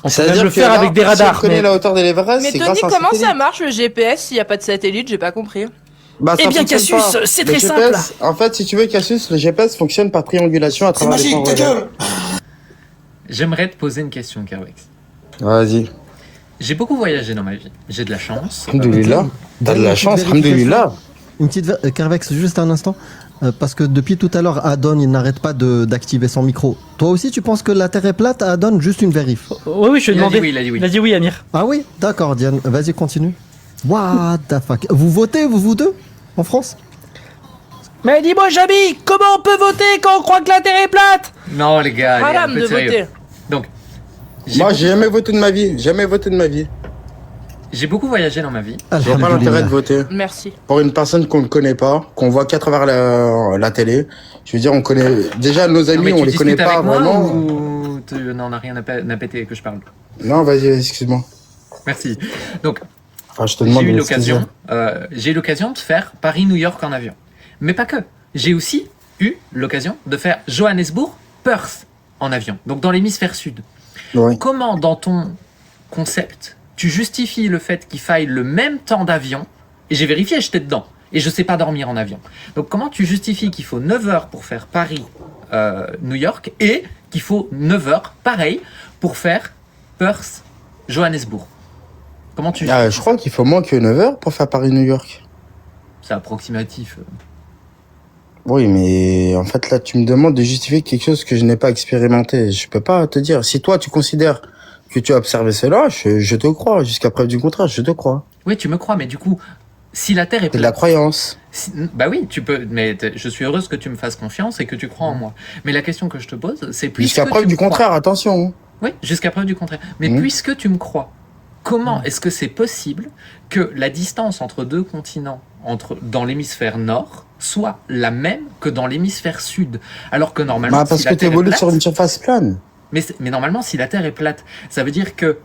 B: On peut
F: C'est-à-dire
B: même le
F: que
B: faire
F: là,
B: avec des
F: si
B: radars.
F: on connaît
B: mais-
F: la hauteur de l'Everest,
I: Mais
F: c'est
I: Tony,
F: grâce à un
I: comment ça
F: satellite.
I: marche le GPS s'il n'y a pas de satellite? J'ai pas compris.
F: Bah,
B: Eh
F: ça
B: bien,
F: fonctionne
B: Cassius,
F: pas.
B: c'est
F: Le
B: très
F: GPS, en fait, si tu veux, Cassius, le GPS fonctionne par triangulation à
E: C'est
F: travers les
E: magique, ta
F: points
E: gueule.
H: J'aimerais te poser une question, Kerwex.
F: Vas-y.
H: J'ai beaucoup voyagé dans ma vie. J'ai de la chance.
F: Alhamdoulilah. T'as de la chance, alhamdoulilah.
J: Une petite Carvex, juste un instant. Parce que depuis tout à l'heure, Adon, il n'arrête pas d'activer son micro. Toi aussi, tu penses que la Terre est plate, Adon? Juste une vérif.
B: Oui, je lui ai
H: Il a dit
B: demandé.
H: oui, il a dit oui.
B: Il a dit oui, Amir.
J: Ah oui? D'accord, Diane. Vas-y, continue. What the fuck? Vous votez, vous deux? En France?
B: Mais dis-moi, Jamy, comment on peut voter quand on croit que la Terre est plate?
H: Non, les gars, allez, un
I: Haram
H: peu
I: de
H: sérieux.
I: voter.
H: Donc,
F: Moi, j'ai jamais voté de ma vie. Jamais voté de ma vie.
H: j'ai beaucoup voyagé dans ma vie.
F: Je vois pas l'intérêt de voter.
I: Merci.
F: Pour une personne qu'on ne connaît pas, qu'on voit qu'à travers la télé. Je veux dire, on connaît. Déjà, nos
H: Non,
F: amis,
H: mais
F: on
H: tu
F: les connaît
H: discutes
F: pas
H: avec moi
F: vraiment.
H: ou non, on n'a rien à péter que je parle.
F: Non, vas-y, excuse-moi.
H: Merci. Donc,
F: Enfin, je te demande
H: j'ai eu
F: de
H: l'occasion, de faire Paris-New York en avion. Mais pas que. J'ai aussi eu l'occasion de faire Johannesburg-Perth en avion. Donc dans l'hémisphère sud.
F: Ouais.
H: Comment, dans ton concept, tu justifies le fait qu'il faille le même temps d'avion? Et j'ai vérifié, j'étais dedans. Et je sais pas dormir en avion. Donc comment tu justifies qu'il faut 9 heures pour faire Paris-New York et qu'il faut 9 heures, pareil, pour faire Perth-Johannesburg? Comment tu
F: Ah, je crois qu'il faut moins que 9 heures pour faire Paris-New York.
H: C'est approximatif.
F: Oui, mais en fait, là, tu me demandes de justifier quelque chose que je n'ai pas expérimenté. Je peux pas te dire. Si toi, tu considères que tu as observé cela, je te crois. Jusqu'à preuve du contraire, je te crois.
H: Oui, tu me crois, mais du coup, si la Terre est
F: C'est de la
H: plate...
F: croyance.
H: Bah oui, tu peux, mais je suis heureuse que tu me fasses confiance et que tu crois en moi. Mais la question que je te pose, c'est puisque
F: Jusqu'à preuve
H: tu
F: du
H: me crois-
F: contraire, attention.
H: Oui, jusqu'à preuve du contraire. Mais puisque tu me crois, comment est-ce que c'est possible que la distance entre deux continents dans l'hémisphère nord soit la même que dans l'hémisphère sud. Alors que normalement,
F: parce que tu évolues sur une surface plane.
H: Mais normalement, si la Terre est plate, ça veut dire que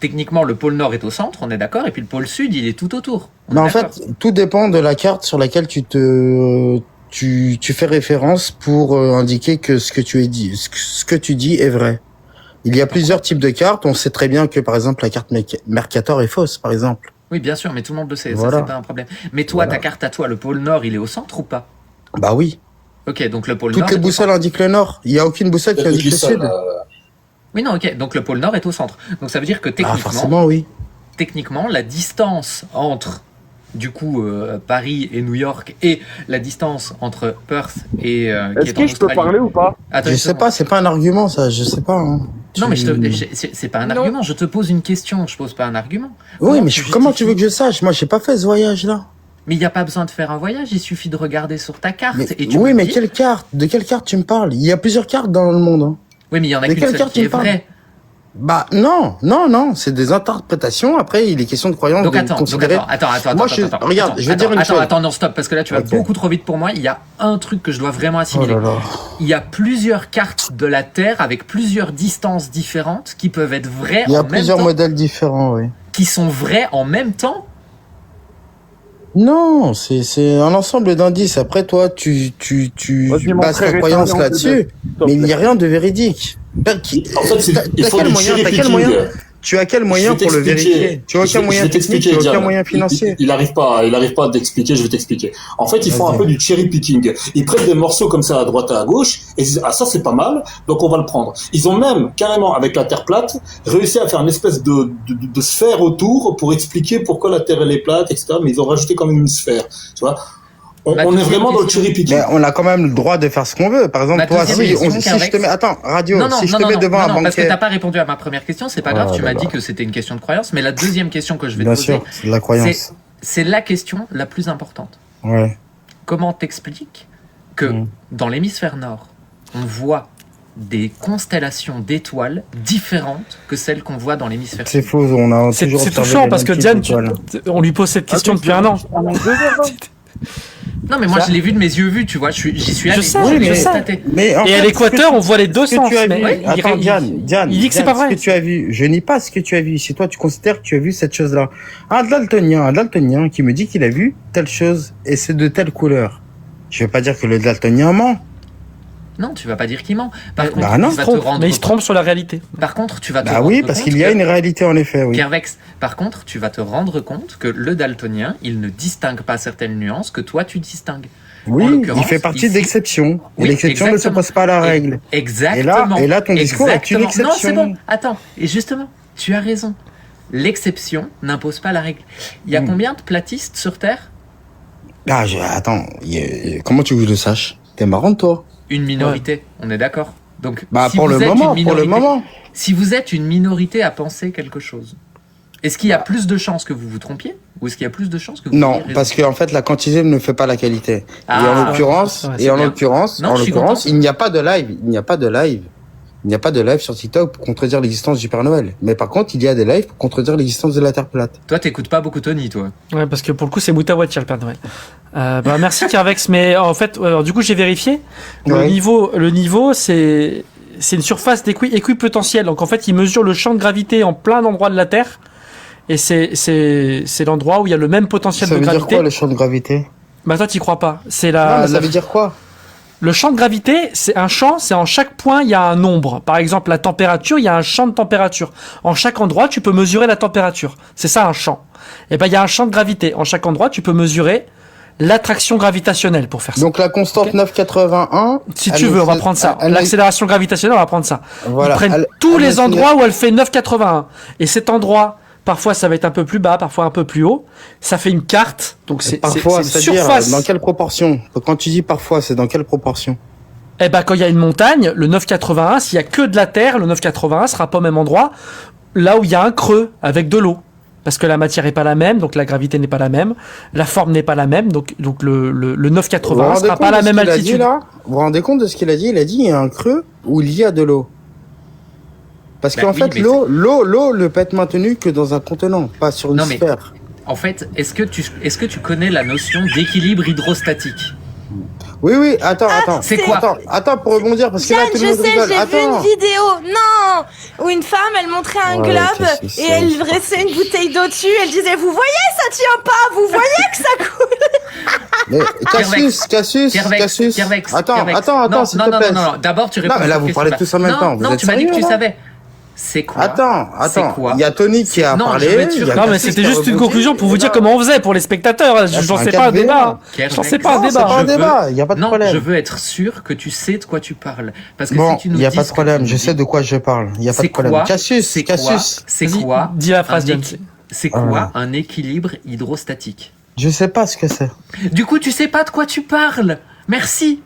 H: techniquement, le pôle nord est au centre, on est d'accord, et puis le pôle sud, il est tout autour.
F: Mais en fait, tout dépend de la carte sur laquelle tu fais référence pour indiquer que ce que tu dis est vrai. Il y a plusieurs types de cartes. On sait très bien que, par exemple, la carte Mercator est fausse, par exemple.
H: Oui, bien sûr, mais tout le monde le sait,
F: Voilà.
H: ça c'est pas un problème. Mais toi, ta carte à toi, le pôle nord, il est au centre ou pas?
F: Bah oui.
H: Ok, donc le pôle
F: Toutes
H: nord...
F: les boussoles indiquent le nord. Il y a aucune boussole qui indique le sud.
H: Oui, non, ok, donc le pôle nord est au centre. Donc ça veut dire que techniquement...
F: forcément, oui.
H: Techniquement, la distance entre, du coup, Paris et New York, et la distance entre Perth et...
C: Est-ce que je peux parler ou pas?
H: Attends,
F: Je sais pas, c'est pas un argument, ça. Je sais pas. Hein.
H: Non, mais c'est pas un argument. Je te pose une question, je pose pas un argument.
F: Oui, mais comment tu veux que je sache? Moi, j'ai pas fait ce voyage-là.
H: Mais il n'y a pas besoin de faire un voyage, il suffit de regarder sur ta carte.
F: Oui, mais quelle carte? De quelle carte tu me parles? Il y a plusieurs cartes dans le monde. Hein.
H: Oui, mais il y en a qu'une seule qui est vraie.
F: Bah non, c'est des interprétations. Après, il est question de croyance.
H: Donc
F: de
H: attends.
F: Moi, regarde, je vais dire une chose.
H: Attends, non, stop, parce que là, tu vas beaucoup trop vite pour moi. Il y a un truc que je dois vraiment assimiler.
F: Oh là là.
H: Il y a plusieurs cartes de la Terre avec plusieurs distances différentes qui peuvent être vraies en même temps.
F: Il y a plusieurs modèles différents, oui.
H: Qui sont vraies en même temps.
F: Non, c'est un ensemble d'indices. Après, toi, tu bases ta croyance là-dessus, mais il n'y a rien de véridique.
E: En fait, il faut du cherry picking.
F: Tu as quel moyen pour le vérifier? Tu as aucun moyen technique, tu as aucun moyen financier.
E: Il arrive pas à t'expliquer, je vais t'expliquer. En fait, ils font un peu du cherry picking. Ils prennent des morceaux comme ça à droite et à gauche, et ils disent, ah, ça c'est pas mal, donc on va le prendre. Ils ont même, carrément, avec la Terre plate, réussi à faire une espèce de sphère autour pour expliquer pourquoi la Terre elle est plate, etc. Mais ils ont rajouté quand même une sphère. Tu vois? On est vraiment dans le cherry picking.
F: Mais on a quand même le droit de faire ce qu'on veut. Par exemple, toi, si je te mets, attends, radio, si je te mets devant un banquier.
H: Parce que t'as pas répondu à ma première question, c'est pas grave, tu m'as dit que c'était une question de croyance, mais la deuxième question que je vais te poser.
F: Bien sûr, c'est de la croyance.
H: C'est la question la plus importante.
F: Ouais.
H: Comment t'expliques que dans l'hémisphère nord, on voit des constellations d'étoiles différentes que celles qu'on voit dans l'hémisphère sud?
F: C'est faux, on a toujours
B: C'est touchant parce que Diane, on lui pose cette question depuis un an.
H: Non, mais moi je l'ai vu de mes yeux vus, tu vois, j'y suis allé.
B: Je sais. Et à l'équateur, on voit les deux sens.
F: Attends, Diane,
B: il dit que c'est pas vrai.
F: Ce que tu as vu, je nie pas ce que tu as vu. Si toi tu considères que tu as vu cette chose-là, un daltonien qui me dit qu'il a vu telle chose et c'est de telle couleur, je vais pas dire que le daltonien ment.
H: Non, tu vas pas dire qu'il ment. Par contre,
F: non,
B: mais il se trompe sur la réalité.
H: Par contre, tu vas te
F: rendre compte. Bah oui, parce qu'il y a une réalité en effet, oui.
H: Kervex, par contre, tu vas te rendre compte que le daltonien, il ne distingue pas certaines nuances que toi tu distingues.
F: Oui, il fait partie d'exception. Et l'exception ne s'oppose pas à la règle.
H: Exactement.
F: Et là, ton discours est une exception.
H: Non, c'est bon. Attends. Et justement, tu as raison. L'exception n'impose pas la règle. Il y a combien de platistes sur Terre?
F: Attends. Comment tu veux que je le sache? T'es marrant, toi.
H: Une minorité, on est d'accord. Donc, si
F: pour le moment.
H: Si vous êtes une minorité à penser quelque chose, est-ce qu'il y a plus de chances que vous vous trompiez ou est-ce qu'il y a plus de chances que vous
F: Non, parce qu'en fait, la quantité ne fait pas la qualité. Et en l'occurrence, il n'y a pas de live. Il n'y a pas de live sur TikTok pour contredire l'existence du Père Noël. Mais par contre, il y a des lives pour contredire l'existence de la Terre plate.
H: Toi, t'écoutes pas beaucoup Tony, toi.
B: Ouais, parce que pour le coup, c'est Moutawatia, le Père Noël. Merci, Kervex. Mais en fait, du coup, j'ai vérifié. Le niveau, c'est une surface équipotentielle. Donc, en fait, il mesure le champ de gravité en plein endroit de la Terre. Et c'est l'endroit où il y a le même potentiel de gravité.
F: Ça veut dire quoi, le champ de gravité?
B: Bah, toi, t'y crois pas.
F: Non, mais ça veut dire quoi?
B: Le champ de gravité, c'est un champ, c'est en chaque point, il y a un nombre. Par exemple, la température, il y a un champ de température. En chaque endroit, tu peux mesurer la température. C'est ça, un champ. Et ben, il y a un champ de gravité. En chaque endroit, tu peux mesurer l'attraction gravitationnelle pour faire ça.
F: Donc, la constante 9,81.
B: Si tu veux, on va prendre ça. L'accélération gravitationnelle, on va prendre ça.
F: Voilà.
B: Ils prennent tous les endroits où elle fait 9,81. Et cet endroit, parfois, ça va être un peu plus bas, parfois un peu plus haut. Ça fait une carte. Donc, c'est
F: parfois,
B: une surface.
F: Dans quelle proportion? Quand tu dis parfois, c'est dans quelle proportion?
B: Eh ben, quand il y a une montagne, le 9,81, s'il y a que de la terre, le 9,81 sera pas au même endroit, là où il y a un creux avec de l'eau. Parce que la matière n'est pas la même, donc la gravité n'est pas la même, la forme n'est pas la même, donc le 9,81 sera pas à la même altitude.
F: Vous vous rendez compte de ce qu'il a dit? Il a dit il y a un creux où il y a de l'eau. Parce qu'en fait, l'eau ne peut être maintenue que dans un contenant, pas sur une sphère.
H: En fait, est-ce que tu connais la notion d'équilibre hydrostatique?
F: Oui, attends.
H: C'est quoi?
F: Attends, pour rebondir, parce que là,
I: Yann,
F: tout
I: je
F: le monde
I: sais,
F: rigole.
I: j'ai vu
F: Attends.
I: une vidéo, non, où une femme, elle montrait un
F: Ouais,
I: globe
F: qu'est-ce que
I: et
F: c'est,
I: elle
F: ça?
I: dressait une bouteille d'eau dessus. Elle disait, vous voyez, ça tient pas, vous voyez que ça coule.
F: Mais Cassius. Attends, s'il te plaît.
H: Non. D'abord, tu réponds.
F: Non, mais là, vous parlez tous en même temps. Vous
H: Non,
F: êtes
H: tu m'as dit que tu
F: sérieux, là
H: savais. C'est quoi?
F: Attends.
H: C'est quoi?
F: Il y a Tony qui a
H: Non,
F: parlé.
H: je veux être sûr.
F: il y a
B: Non, mais
F: Cassius
B: c'était
F: qui a
B: juste une
F: rebondi.
B: conclusion pour vous dire comment on faisait pour les spectateurs. Je n'en sais pas un débat. J'en sais pas un
F: Non, c'est
B: débat.
F: pas un débat, il y a pas de
H: Non,
F: problème.
H: je veux être sûr que tu sais de quoi tu parles. Parce que
F: Bon,
H: si tu nous
F: il y a
H: dis
F: pas de
H: ce que
F: problème,
H: tu
F: je
H: nous
F: sais
H: dis,
F: de quoi je parle. Il y a pas de
H: c'est
F: problème.
H: quoi?
F: Cassius.
H: C'est
B: Vas-y,
H: quoi?
B: dis la phrase,
H: un
B: James.
H: C'est quoi un équilibre hydrostatique?
F: Je sais pas ce que c'est.
H: Du coup, tu sais pas de quoi tu parles. Merci.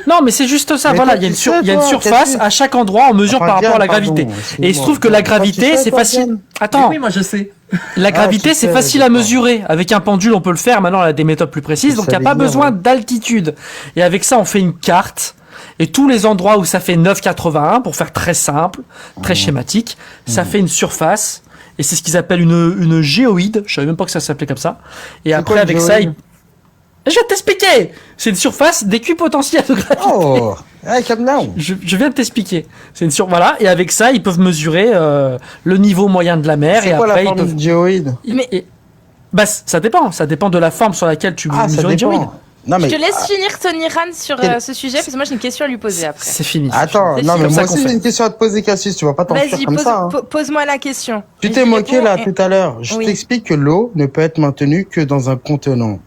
B: Non, mais c'est juste ça.
F: Mais
B: Voilà,
F: toi,
B: il y a une,
F: tu sais,
B: il y a une
F: toi,
B: surface
F: Cassius.
B: à chaque endroit, on mesure
F: Enfin,
B: par rapport à la
F: Diane,
B: gravité.
F: pardon,
B: Et il se trouve que
F: excuse-moi.
B: la gravité,
F: Toi, tu sais,
B: c'est
F: toi,
B: facile.
F: Diane
B: Attends,
H: Oui, moi je sais.
B: la gravité,
F: tu
B: c'est
F: sais,
B: facile à
F: d'accord.
B: mesurer. Avec un pendule, on peut le faire. Maintenant, on a des méthodes plus précises,
F: Je
B: donc il n'y a
F: savais
B: pas
F: bien,
B: besoin
F: ouais.
B: d'altitude. Et avec ça, on fait une carte. Et tous les endroits où ça fait 9,81, pour faire très simple, très schématique, ça fait une surface. Et c'est ce qu'ils appellent une géoïde. Je savais même pas que ça s'appelait comme ça. Et après,
F: quoi,
B: avec
F: une
B: ça,
F: géoïde
B: je vais t'expliquer. C'est une surface d'équipotentiel de gravité.
F: Oh, hey, calm down.
B: Je viens de t'expliquer. C'est une voilà. Et avec ça, ils peuvent mesurer le niveau moyen de la mer.
F: C'est
B: Et
F: quoi
B: après,
F: la
B: ils peuvent.
F: forme géoïde?
B: Bah, ça dépend. Ça dépend de la forme sur laquelle tu
F: Ah, ça
B: mesures une géoïde.
F: dépend. Non, mais
I: Je te laisse finir Tony Rand sur
F: Quel-
I: ce sujet, parce que moi j'ai une question à lui poser après.
B: C'est fini.
F: attends,
I: C'est
F: non, mais
I: comme
B: ça
F: moi
B: qu'on
F: aussi
B: fait.
F: j'ai une question à te poser, Cassius. Tu vas pas t'enfuir
I: Vas-y,
F: comme ça. Hein.
I: pose-moi la question.
F: Tu
I: Et
F: t'es
I: j'y
F: moqué
I: réponds
F: là
I: et-
F: tout à l'heure. Je
I: Oui.
F: t'explique que l'eau ne peut être maintenue que dans un contenant.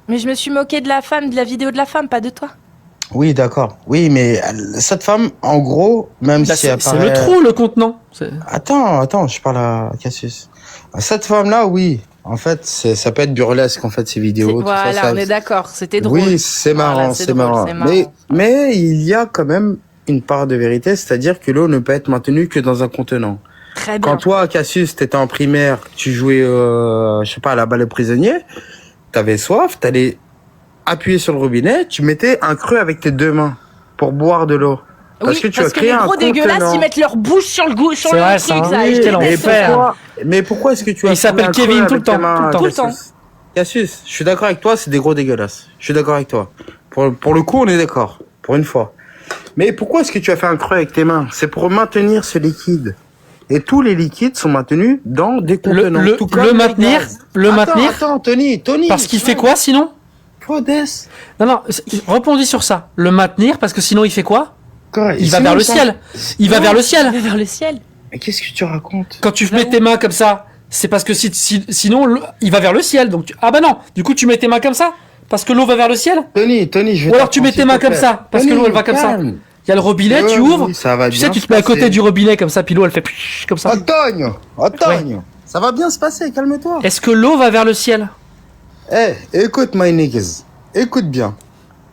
I: Mais je me suis moquée de la femme, de la vidéo de la femme, pas de toi.
F: Oui, d'accord. Oui, mais cette femme, en gros, même
B: Bah,
F: si
B: c'est
F: elle
B: c'est le trou, le contenant.
F: Attends, je parle à Cassius. Cette femme-là, oui. En fait, ça peut être burlesque, en fait, ces vidéos. tout
I: Voilà,
F: ça,
I: on est d'accord, c'était drôle.
F: Oui, c'est marrant,
I: Voilà,
F: c'est
I: drôle,
F: marrant.
I: c'est marrant.
F: Mais il y a quand même une part de vérité, c'est-à-dire que l'eau ne peut être maintenue que dans un contenant.
I: Très bien.
F: Quand toi, Cassius, t'étais en primaire, tu jouais, je sais pas, à la balle aux prisonniers, t'avais soif, t'allais appuyer sur le robinet, tu mettais un creux avec tes deux mains pour boire de l'eau. Parce
I: Oui,
F: que tu
I: parce
F: as
I: que
F: créé
I: les
F: un
I: gros dégueulasses,
F: contenant.
I: ils mettent leur bouche sur le goût, sur
B: C'est
I: le
B: vrai,
I: truc,
B: ça,
I: ça.
B: oui,
I: et je
B: quel
I: déteste
B: enfer.
I: ça.
F: Mais pourquoi est-ce que tu as
B: Il s'appelle
F: formé un
B: Kevin
F: creux
B: tout le
F: avec tes
B: temps,
F: mains,
B: tout
I: le temps.
F: Cassius? Cassius, je suis d'accord avec toi, c'est des gros dégueulasses. Je suis d'accord avec toi. Pour le coup, on est d'accord. Pour une fois. Mais pourquoi est-ce que tu as fait un creux avec tes mains? C'est pour maintenir ce liquide. Et tous les liquides sont maintenus dans des contenants.
B: Le
F: tout comme les
B: maintenir,
F: gaz.
B: le maintenir.
F: Attends, Tony.
B: Parce qu'il fait quoi sinon?
F: Podès.
B: Non, rebondis sur ça. Le maintenir parce que sinon il fait quoi? Il va
F: Sinon,
B: vers le
F: ça-
B: ciel. Il va vers le
I: Il
B: ciel.
I: va vers le ciel.
F: Mais qu'est-ce que tu racontes?
B: Quand tu mets tes mains comme ça, c'est parce que sinon il va vers le ciel. Donc ah bah non. Du coup tu mets tes mains comme ça parce que l'eau va vers le ciel.
F: Tony, je vais
B: Ou alors tu
F: t'apprendre,
B: mets tes
F: s'il
B: mains
F: te
B: comme
F: plaît.
B: ça parce que
F: Tony,
B: l'eau elle va comme ça.
F: calme.
B: Il y a le robinet, tu
F: Oui,
B: ouvres.
F: ça va
B: Tu sais,
F: bien
B: tu
F: se
B: te mets à côté
F: passer.
B: du robinet comme ça, puis l'eau elle fait comme ça.
F: Otogne. Ça va bien se passer, calme-toi.
B: Est-ce que l'eau va vers le ciel?
F: Eh, écoute, my niggas. Écoute bien.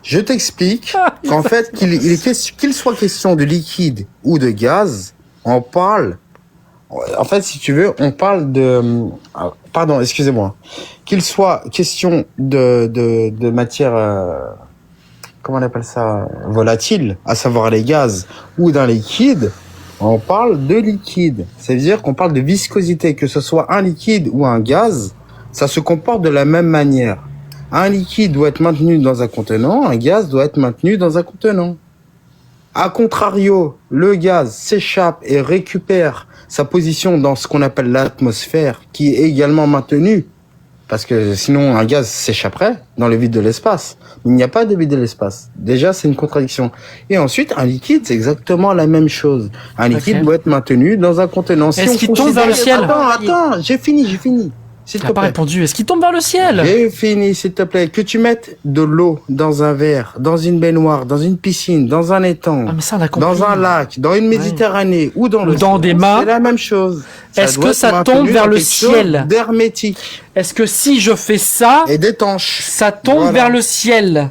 F: Je t'explique qu'en fait, qu'il soit question de liquide ou de gaz, on parle. En fait, si tu veux, on parle de. Pardon, excusez-moi. Qu'il soit question de matière. Comment on appelle ça? Volatile, à savoir les gaz, ou d'un liquide. On parle de liquide. C'est-à-dire qu'on parle de viscosité, que ce soit un liquide ou un gaz, ça se comporte de la même manière. Un liquide doit être maintenu dans un contenant, un gaz doit être maintenu dans un contenant. A contrario, le gaz s'échappe et récupère sa position dans ce qu'on appelle l'atmosphère, qui est également maintenue, parce que sinon un gaz s'échapperait dans le vide de l'espace. Il n'y a pas de vide de l'espace. Déjà, c'est une contradiction. Et ensuite, un liquide, c'est exactement la même chose. Un liquide doit être maintenu dans un contenant. Si
B: Est-ce
F: on
B: qu'il tombe vers le ciel?
F: Attends, j'ai fini. S'il
B: Tu
F: te
B: n'as pas
F: plaît.
B: répondu. Est-ce qu'il tombe vers le ciel?
F: J'ai fini, s'il te plaît. Que tu mettes de l'eau dans un verre, dans une baignoire, dans une piscine, dans un étang,
B: Ah mais ça on a compris.
F: dans un lac, dans une Méditerranée ou dans
B: Ou
F: l'océan,
B: dans des mains.
F: c'est la même chose.
B: Est-ce
F: doit
B: que
F: être
B: ça
F: maintenu
B: tombe vers
F: dans
B: le
F: quelque chose
B: ciel?
F: D'hermétique
B: Est-ce que si je fais ça,
F: et d'étanche.
B: ça tombe
F: Voilà.
B: vers le ciel?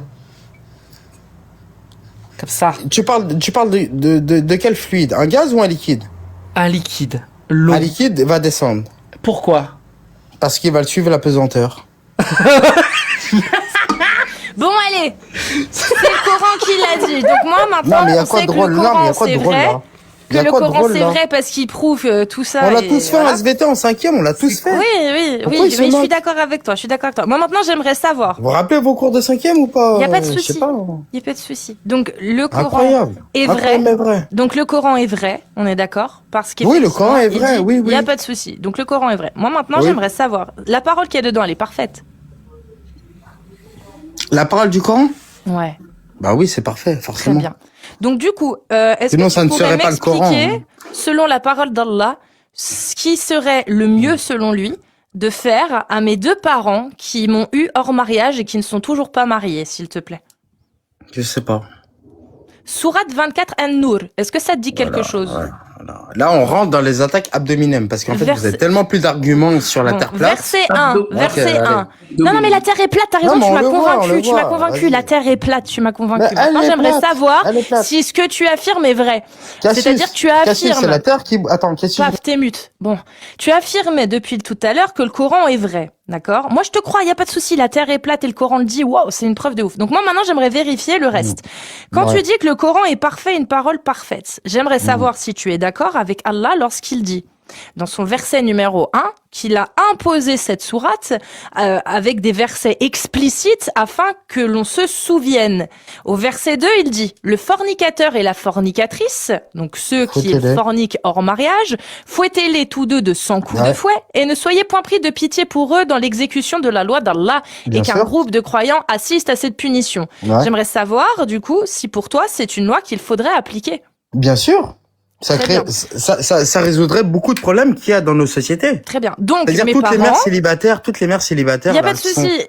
B: Comme ça.
F: Tu parles de quel fluide? Un gaz ou un liquide?
B: Un liquide. L'eau.
F: Un liquide va descendre.
B: Pourquoi?
F: Parce qu'il va le suivre la pesanteur.
I: Bon, allez, c'est le Coran qui l'a dit. Donc moi, maintenant,
F: Non, mais il y a
I: on
F: quoi
I: sait
F: de
I: que
F: drôle
I: le
F: là? Mais il y
I: Coran,
F: a quoi de
I: c'est
F: drôle
I: vrai.
F: là? Y a
A: le
F: quoi de
A: Coran
F: drôle,
A: c'est
F: là
A: vrai parce qu'il prouve tout ça.
F: On l'a
A: et
F: tous fait en
A: voilà.
F: SVT en 5e, on l'a tous fait.
A: Oui,
F: Pourquoi ils se
A: mais je suis
F: moquent
A: d'accord avec toi, je suis d'accord avec toi. Moi maintenant j'aimerais savoir.
F: Vous vous rappelez vos cours de 5e ou pas?
A: Il y a pas de
F: Je
A: souci.
F: sais pas.
A: Il y a pas de souci. Donc le Coran
F: Incroyable.
A: est vrai.
F: Incroyable, mais vrai.
A: Donc le Coran est vrai, on est d'accord parce que
F: Oui, le Coran est vrai, oui,
A: Il y a
F: oui.
A: pas de souci. Donc le Coran est vrai. Moi maintenant
F: Oui.
A: j'aimerais savoir la parole qu'il y a dedans, elle est parfaite.
F: La parole du Coran?
A: Ouais.
F: Bah oui, c'est parfait,
A: Très
F: forcément.
A: bien. Donc du coup, est-ce
F: Sinon,
A: que
F: ça
A: tu
F: ne
A: pourrais
F: serait pas le Coran,
A: m'expliquer,
F: hein.
A: selon la parole d'Allah, ce qui serait le mieux selon lui de faire à mes 2 parents qui m'ont eu hors mariage et qui ne sont toujours pas mariés, s'il te plaît?
F: Je sais pas.
A: Sourate 24 An-Nur, est-ce que ça te dit quelque chose?
F: Voilà. Là, on rentre dans les attaques abdominem parce qu'en fait, vous avez tellement plus d'arguments sur la
A: Bon,
F: terre plate.
A: verset 1, verset
F: Ok,
A: 1. Non, mais la Terre est plate, t'as raison,
F: Non, mais
A: tu
F: on
A: m'as
F: le voit, on
A: convaincu,
F: le
A: tu m'as
F: voit,
A: convaincu,
F: vas-y.
A: la Terre est plate, tu m'as convaincu.
F: Mais elle
A: Maintenant,
F: est
A: j'aimerais
F: plate,
A: savoir
F: elle est plate.
A: si ce que tu affirmes est vrai.
F: Cassius,
A: C'est-à-dire que tu
F: Cassius,
A: affirmes...
F: c'est la terre qui... Attends, Cassius.
A: Paf, t'es mute. Bon, tu affirmais depuis tout à l'heure que le Coran est vrai, d'accord? Moi, je te crois, il y a pas de souci. La Terre est plate et le Coran le dit. Waouh, c'est une preuve de ouf. Donc moi, maintenant, j'aimerais vérifier le reste. Quand
F: Ouais.
A: tu dis que le Coran est parfait, une parole parfaite, j'aimerais savoir si tu es d'accord avec Allah lorsqu'il dit, dans son verset numéro 1, qu'il a imposé cette sourate avec des versets explicites afin que l'on se souvienne. Au verset 2, il dit « Le fornicateur et la fornicatrice, donc ceux qui
F: Fouettez-les.
A: forniquent hors mariage, fouettez-les tous deux de 100 coups de
F: Ouais.
A: fouet et ne soyez point pris de pitié pour eux dans l'exécution de la loi d'Allah
F: Bien
A: et qu'un
F: sûr.
A: groupe de croyants assiste à cette punition.
F: Ouais.
A: J'aimerais savoir, du coup, si pour toi, c'est une loi qu'il faudrait appliquer.
F: Bien sûr. Ça,
A: Très
F: crée,
A: bien.
F: ça résoudrait beaucoup de problèmes qu'il y a dans nos sociétés.
A: Très bien. Donc,
F: C'est-à-dire
A: mes
F: toutes les mères
A: parents...
F: célibataires,
A: Il n'y a
F: là,
A: pas de
F: qui sont-
A: souci.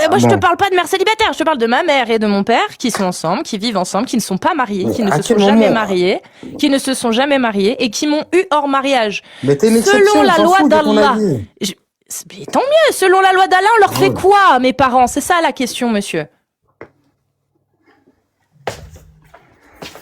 A: Moi, je
F: Bon.
A: te parle pas de mère célibataire. Je te parle de ma mère et de mon père qui sont ensemble, qui vivent ensemble, qui ne sont pas mariés,
F: Mais
A: qui ne
F: à
A: se sont
F: quel
A: jamais
F: moment
A: mariés, qui ne se sont jamais mariés et qui m'ont eu hors mariage.
F: Mais t'es une
A: Selon
F: exception,
A: la
F: on s'en
A: loi
F: fout de ton
A: d'Allah.
F: avis.
A: Mais tant mieux. Selon la loi d'Allah, on leur fait
F: Ouais.
A: quoi, mes parents? C'est ça la question, monsieur.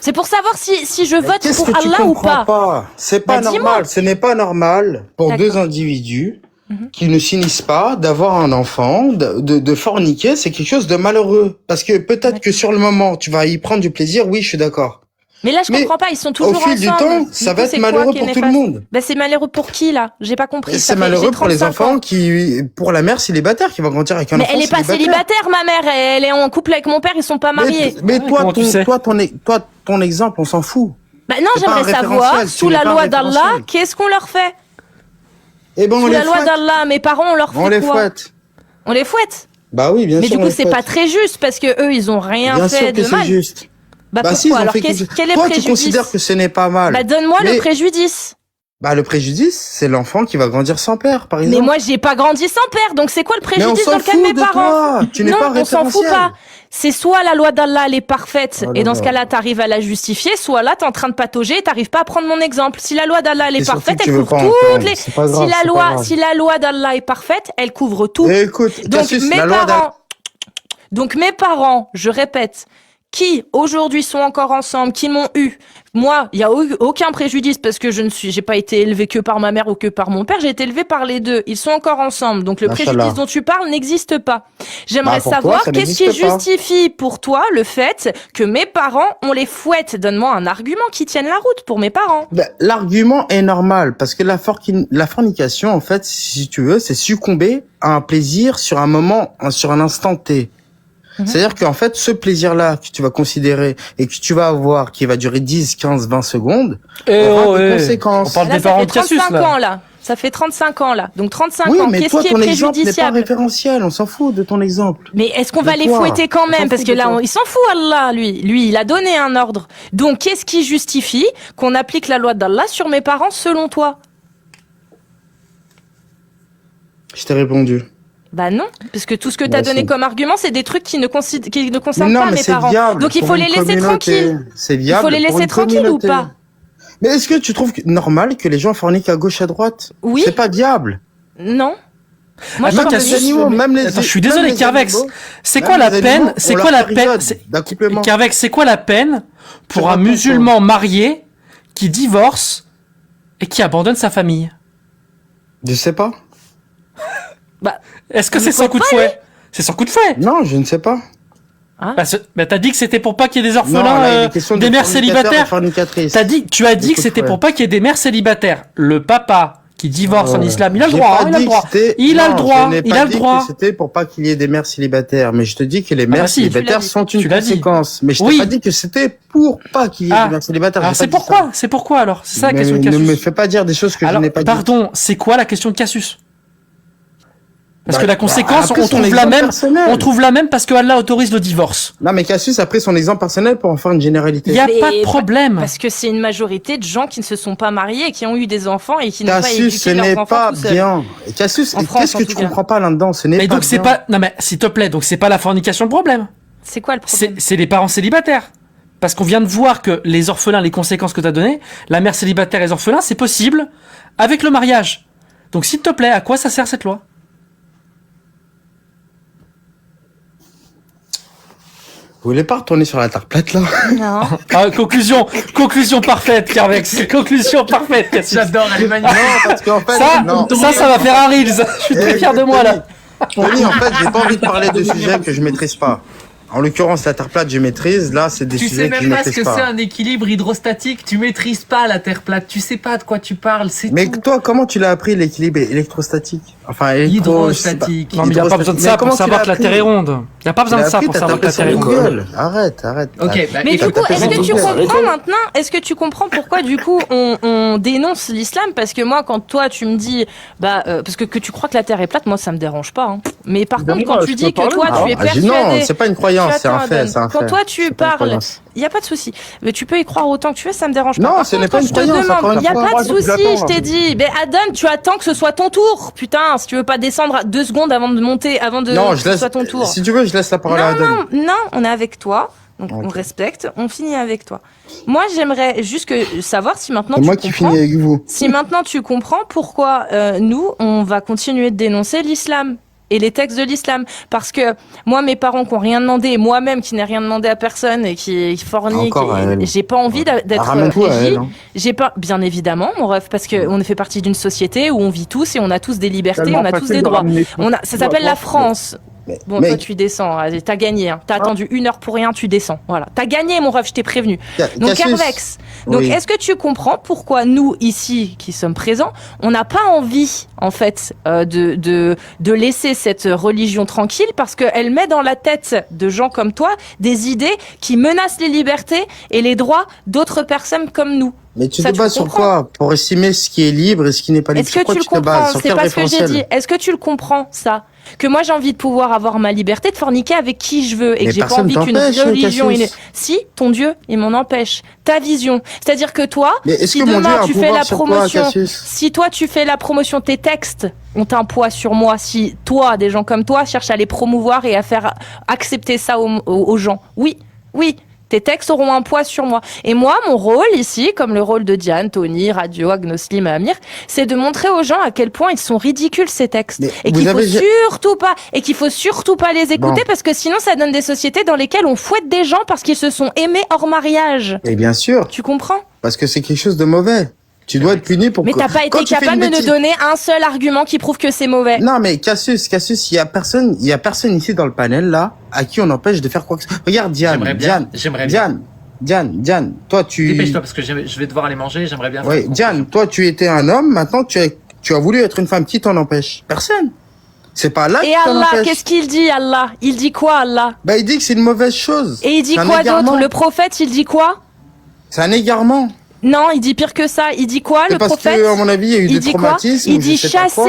A: C'est pour savoir si je vote
F: Qu'est-ce
A: pour
F: que tu
A: Allah ou
F: comprends
A: pas.
F: C'est pas
A: Bah, dis-moi.
F: normal. Ce n'est pas normal pour
A: D'accord.
F: deux individus
A: Mhm.
F: qui ne s'unissent pas d'avoir un enfant, de forniquer. C'est quelque chose de malheureux. Parce que peut-être que sur le moment, tu vas y prendre du plaisir. Oui, je suis d'accord.
A: Mais là, je
F: Mais
A: comprends pas. Ils sont toujours
F: Au fil
A: ensemble.
F: du temps,
A: Du
F: ça
A: coup,
F: va être
A: c'est quoi
F: malheureux
A: qui est
F: pour tout le
A: néfaste?
F: monde.
A: Bah, c'est malheureux pour qui, là? J'ai pas compris. Ça
F: C'est
A: fait-
F: malheureux
A: j'ai
F: pour les
A: 35
F: enfants
A: ans.
F: pour la mère célibataire qui va grandir avec un
A: Mais
F: enfant
A: elle est pas célibataire, ma mère. Elle est en couple avec mon père. Ils sont pas mariés.
F: Mais toi,
B: comment tu sais
F: ton exemple, on s'en fout.
A: Bah non,
F: c'est pas
A: j'aimerais
F: un
A: savoir,
F: référentiel,
A: sous
F: tu n'es
A: la
F: pas un
A: loi d'Allah,
F: référentiel.
A: qu'est-ce qu'on leur fait?
F: Eh ben, on
A: Sous
F: les
A: la loi
F: fouette.
A: d'Allah, mes parents, on leur fait
F: On les
A: quoi?
F: fouette.
A: On les fouette.
F: Bah oui, bien
A: Mais
F: sûr.
A: du
F: on
A: coup,
F: les
A: c'est pas
F: fouette.
A: très juste parce que eux, ils ont rien
F: Bien
A: fait
F: sûr
A: de
F: que c'est
A: mal.
F: juste.
A: Bah
F: Bah
A: pourquoi?
F: si, ils ont
A: Alors
F: fait
A: quel est le
F: Toi, tu
A: préjudice?
F: considères que ce n'est pas mal.
A: Bah donne-moi
F: Mais-
A: le préjudice.
F: Bah le préjudice, c'est l'enfant qui va grandir sans père, par exemple.
A: Mais moi, j'ai pas grandi sans père, donc c'est quoi le
F: Mais on
A: préjudice
F: s'en
A: dans le cas de
F: fout
A: mes
F: de
A: parents?
F: toi. Tu n'es
A: Non,
F: pas
A: on s'en fout
F: référentiel.
A: pas. C'est soit la loi d'Allah, elle est parfaite,
F: Oh
A: et
F: là
A: dans ce
F: là.
A: cas-là, t'arrives à la justifier, soit là, t'es en train de patauger et t'arrives pas à prendre mon exemple. Si la loi d'Allah, elle est
F: Et surtout
A: parfaite,
F: que tu
A: elle
F: veux
A: couvre
F: pas en
A: toutes
F: prendre.
A: les...
F: C'est pas grave,
A: Si la
F: c'est pas
A: loi,
F: grave.
A: si la loi d'Allah est parfaite, elle couvre tout.
F: Et écoute,
A: Donc
F: Cassius,
A: mes
F: la loi d'Allah.
A: parents, donc mes parents, je répète, qui aujourd'hui sont encore ensemble, qui m'ont eu, moi, il y a aucun préjudice parce que j'ai pas été élevé que par ma mère ou que par mon père, j'ai été élevé par les deux. Ils sont encore ensemble, donc le
F: Machallah.
A: préjudice dont tu parles n'existe pas. J'aimerais
F: Bah, pour toi,
A: savoir
F: ça
A: qu'est-ce qui
F: n'existe pas.
A: justifie pour toi le fait que mes parents, on les fouette. Donne-moi un argument qui tienne la route pour mes parents.
F: Ben, l'argument est normal parce que la fornication, en fait, si tu veux, c'est succomber à un plaisir sur un moment, sur un instant T. C'est-à-dire qu'en fait, ce plaisir-là que tu vas considérer et que tu vas avoir, qui va durer 10, 15, 20 secondes, aura des conséquences.
B: On parle
A: Là,
B: des
A: ça
B: parents
A: fait
B: de Cassius,
A: 35
B: là.
A: ans, là. Ça fait 35 ans, là. Donc 35
F: Oui,
A: ans,
F: mais
A: qu'est-ce
F: toi,
A: qui est
F: ton exemple n'est pas
A: préjudiciable?
F: référentiel. On s'en fout de ton exemple.
A: Mais est-ce qu'on
F: De
A: va les
F: toi.
A: fouetter quand
F: On s'en
A: même? Parce
F: fout
A: que
F: de
A: là,
F: toi.
A: il s'en fout, Allah, lui. Lui, il a donné un ordre. Donc, qu'est-ce qui justifie qu'on applique la loi d'Allah sur mes parents, selon toi?
F: Je t'ai répondu.
A: Bah non, parce que tout ce que
F: Bah
A: t'as donné
F: si.
A: comme argument, c'est des trucs qui ne
F: Mais
A: concernent
F: non,
A: pas
F: mais
A: mes
F: c'est
A: parents.
F: viable.
A: Donc, il
F: pour
A: faut
F: une
A: les laisser
F: communauté.
A: tranquilles.
F: C'est
A: Il
F: viable.
A: faut les
F: pour
A: laisser
F: une
A: tranquilles ou
F: communauté.
A: pas?
F: Mais est-ce que tu trouves normal que les gens forniquent à gauche à droite?
A: Oui.
F: C'est pas viable.
A: Non. Moi,
B: Attends,
A: je pense
B: Cassius,
A: que-
F: animaux, même les-
B: Attends, je suis
F: même
B: désolé,
F: les
B: Carvex.
F: animaux,
B: C'est
F: même
B: quoi la
F: les
B: peine?
F: animaux
B: C'est
F: ont
B: quoi
F: leur
B: la peine?
F: période
B: c'est-
F: d'accouplement.
B: Carvex, c'est quoi la peine pour
F: Tu
B: un
F: racontes,
B: musulman marié qui divorce et qui abandonne sa famille?
F: Je sais pas.
A: Bah,
B: Est-ce que
A: Il
B: c'est
A: faut
B: sans coup de
A: pas,
B: fouet? C'est sans coup de fouet.
F: Non, je ne sais pas.
A: Hein
B: Bah, t'as dit que c'était pour pas qu'il y ait des
F: Non,
B: orphelins,
F: là, il est question
B: des
F: de
B: mères
F: fornicateurs et
B: célibataires.
F: fornicatrices.
B: Tu as dit que
F: Écoute,
B: c'était
F: frère.
B: pour pas qu'il y ait des mères célibataires. Le papa qui divorce en islam, il a le
F: J'ai
B: droit,
F: pas
B: hein, il a le
F: dit
B: droit.
F: que c'était-
B: Il a le
F: Non,
B: droit,
F: je n'ai
B: il
F: pas
B: a le
F: dit
B: droit.
F: que c'était pour pas qu'il y ait des mères célibataires, mais je te dis que les mères
B: bah si,
F: célibataires sont une
B: tu l'as dit.
F: conséquence. Mais je t'ai
B: Oui.
F: pas dit que c'était pour pas qu'il y ait
B: Ah.
F: des mères célibataires.
B: Alors
F: j'ai
B: c'est
F: pas dit
B: pourquoi
F: ça.
B: C'est pourquoi alors C'est ça la
F: Mais
B: question de
F: ne
B: Cassius.
F: me fais pas dire des choses que
B: Alors,
F: je n'ai pas dit.
B: pardon, c'est quoi la question de Cassius? Parce
F: Bah,
B: que la conséquence,
F: après
B: on
F: son
B: trouve la
F: exemple
B: même,
F: personnel.
B: on trouve la même parce que Allah autorise le divorce.
F: Non, mais Cassius a pris son exemple personnel pour en faire une généralité.
B: Il y a
A: Mais
B: pas de problème.
A: Parce que c'est une majorité de gens qui ne se sont pas mariés et qui ont eu des enfants et qui n'ont pas
F: Cassius, ce
A: éduqué
F: n'est
A: leurs enfants
F: pas
A: tout seuls.
F: bien. Et Cassius,
A: En France,
F: qu'est-ce
A: en
F: que
A: tout
F: tu
A: cas.
F: comprends pas là-dedans? Ce n'est
B: Mais
F: pas
B: donc c'est
F: bien.
B: pas, non mais s'il te plaît, donc c'est pas la fornication le problème.
A: C'est quoi le problème?
B: C'est les parents célibataires. Parce qu'on vient de voir que les orphelins, les conséquences que tu as données, la mère célibataire et les orphelins, c'est possible avec le mariage. Donc s'il te plaît, à quoi ça sert cette loi?
F: Vous voulez pas retourner sur la terre plate, là?
A: Non.
B: Ah, conclusion parfaite, Carvex. Conclusion parfaite, Cassius.
H: J'adore, elle est magnifique.
F: Non, parce qu'en fait,
B: Ça,
F: non.
B: ça va faire un Reels. Je suis très fier de moi, là.
F: Tony, en fait, j'ai pas envie de parler de sujets que je maîtrise pas. En l'occurrence, la terre plate, je maîtrise. Là, c'est des
H: Tu sais
F: sujets que je
H: même pas ce
F: maîtrise
H: que c'est
F: pas.
H: un équilibre hydrostatique. Tu maîtrises pas la Terre plate. Tu sais pas de quoi tu parles. C'est
F: Mais
H: tout.
F: toi, comment tu l'as appris l'équilibre électrostatique? Enfin,
H: Hydrostatique.
B: Non, mais il n'y a pas besoin de ça pour savoir que la Terre est ronde. Il n'y a pas besoin de ça pour savoir que la Terre est ronde.
F: Arrête.
H: Ok, bah,
A: Mais
H: écoute,
A: du coup, est-ce que tu
C: Arrêtez.
A: comprends maintenant? Est-ce que tu comprends pourquoi du coup on dénonce l'islam? Parce que moi, quand toi tu me dis, parce que tu crois que la Terre est plate, moi ça me dérange pas. Hein. Mais par contre, quand
C: Moi,
A: tu
C: je
A: dis
C: peux
A: que
C: parler.
A: toi tu es persuadé,
F: non, c'est pas une croyance, c'est un
A: Attends,
F: fait,
A: Adon.
F: c'est un fait.
A: Quand toi tu
F: C'est pas une
A: parles,
F: croyance.
A: il y a pas de souci. Mais tu peux y croire autant que tu veux, ça me dérange pas.
F: Non,
A: Par
F: ce n'est
A: contre,
F: pas
A: quand
F: une
A: je te
F: croyance, encore
A: demande,
F: une
A: il y a
F: fois.
A: pas de
C: Moi,
A: souci.
C: j'attends,
A: Je t'ai dit, mais Adon, tu attends que ce soit ton tour. Putain, si tu veux pas descendre à 2 secondes avant de monter, avant de
F: Non,
A: que
F: je
A: ce
F: laisse,
A: soit ton tour.
F: si tu veux, je laisse la parole à Adon.
A: Non, on est avec toi. Donc on
F: Ok.
A: respecte, on finit avec toi. Moi, j'aimerais juste savoir si maintenant
F: C'est
A: tu
F: moi qui
A: comprends.
F: finis avec vous.
A: Si maintenant tu comprends pourquoi nous, on va continuer de dénoncer l'islam et les textes de l'islam. Parce que moi, mes parents qui n'ont rien demandé, et moi-même qui n'ai rien demandé à personne et qui fornique,
F: Encore à elle.
A: j'ai pas envie d'être
F: Ramène-toi à
A: régie.
F: elle, hein.
A: J'ai pas, bien évidemment, mon ref, parce que on fait partie d'une société où on vit tous et on a tous des libertés,
C: Tellement
A: on a tous
C: facile
A: des
C: de
A: droits.
C: ramener tout.
A: Ça s'appelle la France. Bon,
F: mais-
A: toi, tu descends. T'as gagné. Hein. T'as attendu 1 heure pour rien, tu descends. Voilà. T'as gagné, mon ref, je t'ai prévenu. Donc,
F: Cassius.
A: Hervex. Donc,
F: Oui.
A: est-ce que tu comprends pourquoi nous, ici, qui sommes présents, on n'a pas envie, en fait, de laisser cette religion tranquille parce qu'elle met dans la tête de gens comme toi des idées qui menacent les libertés et les droits d'autres personnes comme nous.
F: Mais tu
A: Ça,
F: te
A: tu
F: bases sur
A: comprends.
F: quoi? Pour estimer ce qui est libre et ce qui n'est pas libre.
A: Est-ce
F: Sur
A: que
F: quoi
A: tu le
F: te bases?
A: comprends?
F: Sur
A: C'est
F: quel
A: pas ce que j'ai
F: référentiel?
A: dit. Est-ce que tu le comprends, ça? Que moi, j'ai envie de pouvoir avoir ma liberté de forniquer avec qui je veux et
F: Mais
A: que j'ai pas
F: personne
A: envie qu'une
F: t'empêche,
A: religion...
F: Cassius.
A: Si, ton Dieu, il m'en empêche. Ta vision. C'est-à-dire que toi,
F: Mais est-ce
A: si
F: que mon Dieu
A: demain
F: a un
A: tu fais
F: pouvoir
A: la
F: sur toi,
A: promotion...
F: Cassius?
A: Si toi, tu fais la promotion, tes textes ont un poids sur moi. Si toi, des gens comme toi, cherchent à les promouvoir et à faire accepter ça aux gens. Oui, tes textes auront un poids sur moi. Et moi, mon rôle ici, comme le rôle de Diane, Tony, Radio, Agnoslim et Amir, c'est de montrer aux gens à quel point ils sont ridicules ces textes.
F: Mais
A: Et
F: vous
A: qu'il faut
F: avez-
A: surtout pas les écouter
F: Bon.
A: parce que sinon ça donne des sociétés dans lesquelles on fouette des gens parce qu'ils se sont aimés hors mariage.
F: Et bien sûr,
A: Tu comprends?
F: parce que c'est quelque chose de mauvais. Tu dois être puni pour
A: Mais
F: que...
A: t'as pas
F: Quand
A: été
F: tu fais
A: capable
F: une
A: de nous
F: bêtise-
A: donner un seul argument qui prouve que c'est mauvais.
F: Non, mais Cassius, il y a personne ici dans le panel, là, à qui on empêche de faire quoi que ce soit. Regarde,
H: J'aimerais bien.
F: Diane, toi, tu...
H: Dépêche-toi parce que je vais devoir aller manger. J'aimerais bien. faire
F: Oui,
H: une
F: Diane, toi, tu étais un homme, maintenant, tu as voulu être une femme. Qui t'en empêche? Personne. C'est pas là
A: Et
F: qui t'en
A: Allah,
F: empêche.
A: qu'est-ce qu'il dit, Allah? Il dit quoi, Allah?
F: Bah, il dit que c'est une mauvaise chose.
A: Et il dit
F: C'est un
A: quoi
F: égarement.
A: d'autre? Le prophète, il dit quoi?
F: C'est un égarement.
A: Non, il dit pire que ça. Il dit quoi,
F: C'est
A: le
F: parce
A: prophète?
F: que, à mon avis, il y a eu
A: Il
F: des
A: dit quoi?
F: traumatismes.
A: Il
F: ou je
A: dit
F: sais pas quoi.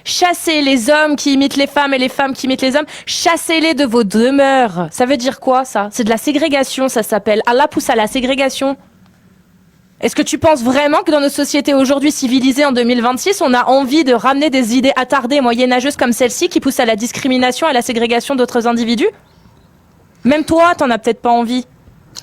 A: chassez les hommes qui imitent les femmes et les femmes qui imitent les hommes. Chassez-les de vos demeures. Ça veut dire quoi, ça? C'est de la ségrégation, ça s'appelle. Allah pousse à la ségrégation. Est-ce que tu penses vraiment que dans nos sociétés aujourd'hui civilisées en 2026, on a envie de ramener des idées attardées moyenâgeuses comme celle-ci qui poussent à la discrimination, à la ségrégation d'autres individus? Même toi, t'en as peut-être pas envie.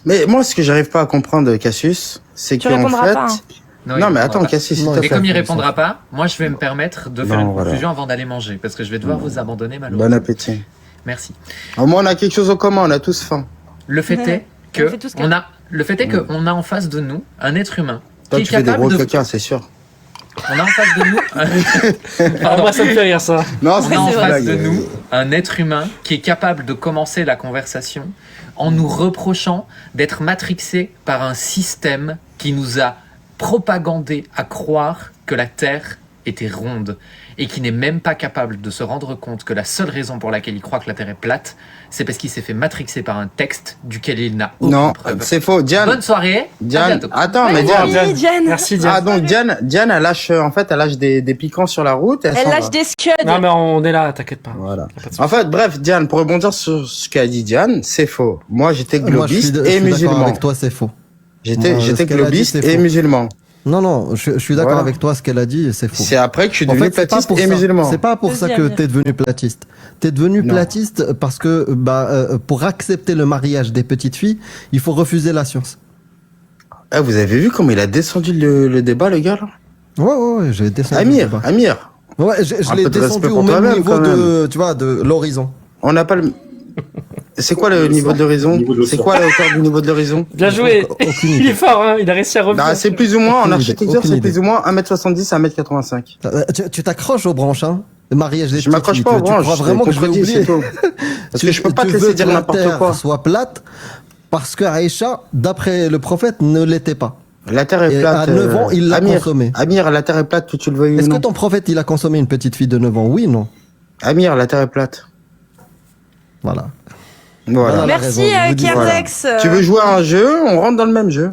F: Mais moi, ce que j'arrive pas à comprendre, Cassius, c'est
A: Tu
F: qu'en
A: répondras
F: fait...
A: pas, hein.
H: il
F: Non, mais
H: répondra
F: attends,
H: pas.
F: Cassius, s'il te
J: Non,
F: plaît.
H: Et comme il répondra pas, moi je vais me permettre de faire
F: Non,
H: une
F: voilà.
H: conclusion avant d'aller manger parce que je vais devoir vous abandonner
F: Bon
H: malheureusement.
F: appétit.
H: Merci.
F: Au moins, on a quelque chose en commun, on a tous faim.
H: Le fait est
A: On
H: que
A: fait tout ce
H: on a en face de nous un être humain
F: Toi,
H: qui
F: tu
H: est
F: fais des
H: capable
F: gros
H: de
F: caca, c'est sûr.
H: On a en face de nous.
B: Ah, moi, ça me fait rire, ça.
F: Non,
H: On a en
F: une
H: face
F: blague.
H: de nous un être humain qui est capable de commencer la conversation en nous reprochant d'être matrixé par un système qui nous a propagandé à croire que la Terre était ronde et qui n'est même pas capable de se rendre compte que la seule raison pour laquelle il croit que la Terre est plate, c'est parce qu'il s'est fait matrixer par un texte duquel il n'a aucune
F: Non,
H: preuve.
F: c'est faux. Diane,
H: Bonne soirée. À
F: Diane,
H: bientôt.
F: attends, mais
A: Oui,
F: Diane.
A: Diane.
B: Merci, Diane.
F: Ah, donc Diane, elle lâche, en fait, elle lâche des piquants sur la route.
A: Elle
F: s'en
A: lâche
F: va.
A: des scuds.
B: Non, mais on est là, t'inquiète pas.
F: Voilà.
B: Y a pas de souci.
F: En fait, bref, Diane, pour rebondir sur ce qu'a dit Diane, c'est faux. Moi, j'étais
J: Moi, je suis
F: globiste
J: je
F: et
J: suis d'accord
F: musulman.
J: avec toi, c'est faux.
F: J'étais
J: Moi, ce qu'elle a dit,
F: globiste
J: c'est
F: et
J: faux.
F: musulman.
J: Non, je suis d'accord
F: Voilà.
J: avec toi, ce qu'elle a dit, c'est faux.
F: C'est après que je suis
J: En
F: devenu
J: fait, c'est pas
F: platiste
J: pour
F: et
J: ça.
F: musulman.
J: C'est pas pour ça
A: Vas-y,
J: que
A: Amir.
J: t'es devenu platiste. T'es devenu
F: Non.
J: platiste parce que pour accepter le mariage des petites filles, il faut refuser la science.
F: Eh, vous avez vu comment il a descendu le débat, le gars, là?
J: Ouais, j'ai descendu. le
F: Amir,
J: débat.
F: Amir.
J: Ouais, je
F: Un
J: l'ai
F: peu de
J: descendu
F: respect
J: au
F: pour
J: même
F: toi-même,
J: niveau
F: quand
J: de, tu vois, de l'horizon.
F: On n'a pas le... C'est quoi le niveau de l'horizon?
E: Niveau de
F: C'est
E: l'océan.
F: quoi la hauteur du niveau de l'horizon?
B: Bien joué.
J: Aucune
B: Il
J: idée.
B: est fort, hein. Il a réussi à revenir.
F: Bah, c'est plus ou moins, en
J: Aucune idée,
F: architecture,
J: aucune
F: c'est
J: idée.
F: plus ou moins 1m70 à 1m85.
J: Tu t'accroches aux branches, hein. Le mariage des
F: Je m'accroche
J: petites
F: pas aux
J: filles. Tu
F: branches,
J: crois
F: je
J: vraiment que je vais
F: contredis,
J: oublier?
F: c'est tout. Parce que je peux pas te
J: Tu
F: laisser
J: veux
F: dire
J: que la
F: n'importe
J: terre
F: quoi.
J: soit plate parce que Aïcha, d'après le prophète, ne l'était pas.
F: La terre est
J: Et
F: plate.
J: à 9 ans, il l'a
F: Amir,
J: consommée.
F: Amir, la terre est plate, que tu le veuilles ou
J: Est-ce que
F: non.
J: ton prophète, il a consommé une petite fille de 9 ans? Oui, non.
F: Amir, la terre est plate.
J: Voilà.
F: Voilà.
J: Voilà.
A: Merci,
J: raison, je vous dis,
A: Kervex.
F: Tu veux jouer à un jeu, on rentre dans le même jeu.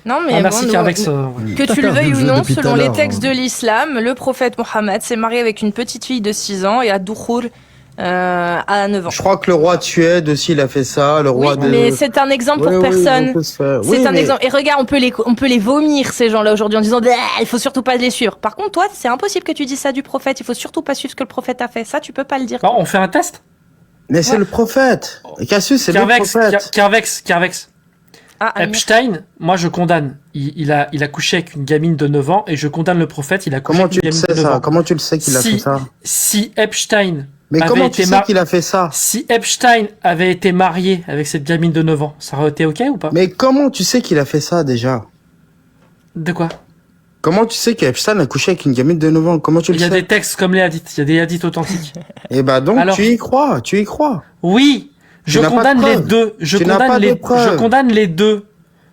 A: Non, mais
B: Ah, merci,
A: bon,
B: Carvex.
A: que
J: T'as
A: tu le
J: perdu
A: veuilles
J: le
A: ou
J: jeu
A: non,
J: depuis tout
A: selon
J: à
A: les
J: l'heure,
A: textes
J: hein.
A: de l'islam, le prophète Mohammed s'est marié avec une petite fille de 6 ans et à Doukhour à 9 ans.
F: Je crois que le roi de Suède aussi, il a fait ça. Le
A: Oui,
F: roi de...
A: mais c'est un exemple pour
F: Oui, oui,
A: personne.
F: on peut se faire.
A: C'est
F: Oui,
A: un
F: mais-
A: exemple. Et regarde, on peut les vomir, ces gens-là, aujourd'hui, en disant, bah, il faut surtout pas les suivre. Par contre, toi, c'est impossible que tu dises ça du prophète. Il faut surtout pas suivre ce que le prophète a fait. Ça, tu peux pas le dire.
B: Bon, on fait un test.
F: Mais c'est le prophète. Cassius, c'est le
B: Carvex,
F: prophète.
B: Carvex.
A: Ah, Amir.
B: Epstein, moi je condamne. Il a couché avec une gamine de 9 ans et je condamne le prophète. Il a couché
F: Comment
B: avec
F: tu
B: une
F: le
B: gamine
F: sais
B: de 9
F: ça?
B: ans.
F: Comment tu le sais qu'il a
B: Si-
F: fait ça?
B: Si Epstein
F: Mais
B: avait
F: comment tu
B: été
F: sais
B: mar-
F: qu'il a fait ça?
B: Si Epstein avait été marié avec cette gamine de 9 ans, ça aurait été ok ou pas?
F: Mais comment tu sais qu'il a fait ça déjà?
B: De quoi?
F: Comment tu sais qu'Epstein a couché avec une gamine de 9 ans? Comment tu le
B: Il y a
F: sais?
B: des textes comme les hadiths, il y a des hadiths authentiques.
F: Eh ben donc
B: Alors-
F: tu y crois, tu y crois.
B: Oui, je
F: n'as pas de
B: condamne les
F: preuves.
B: deux. Je
F: Tu n'as
B: condamne
F: pas de
B: les,
F: preuves.
B: je condamne les deux.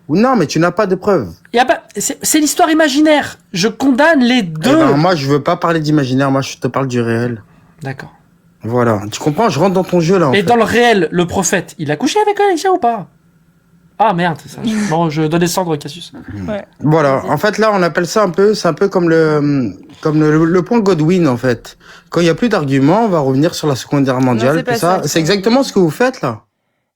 F: Ou non, mais tu n'as pas de preuves.
B: Y a pas, c'est l'histoire imaginaire. Je condamne les
F: Eh
B: deux.
F: ben, moi, je veux pas parler d'imaginaire, moi, je te parle du réel.
B: D'accord.
F: Voilà. Tu comprends? Je rentre dans ton jeu, là, en
B: Et
F: fait.
B: dans le réel, le prophète, il a couché avec Alexia ou pas? Ah merde, c'est ça. Bon, je dois descendre, Cassius.
F: Voilà. En fait, là, on appelle ça un peu, c'est un peu comme le point Godwin, en fait. Quand il y a plus d'arguments, on va revenir sur la Seconde Guerre mondiale.
A: c'est pas
F: tout ça.
A: ça.
F: C'est exactement ce que vous faites, là.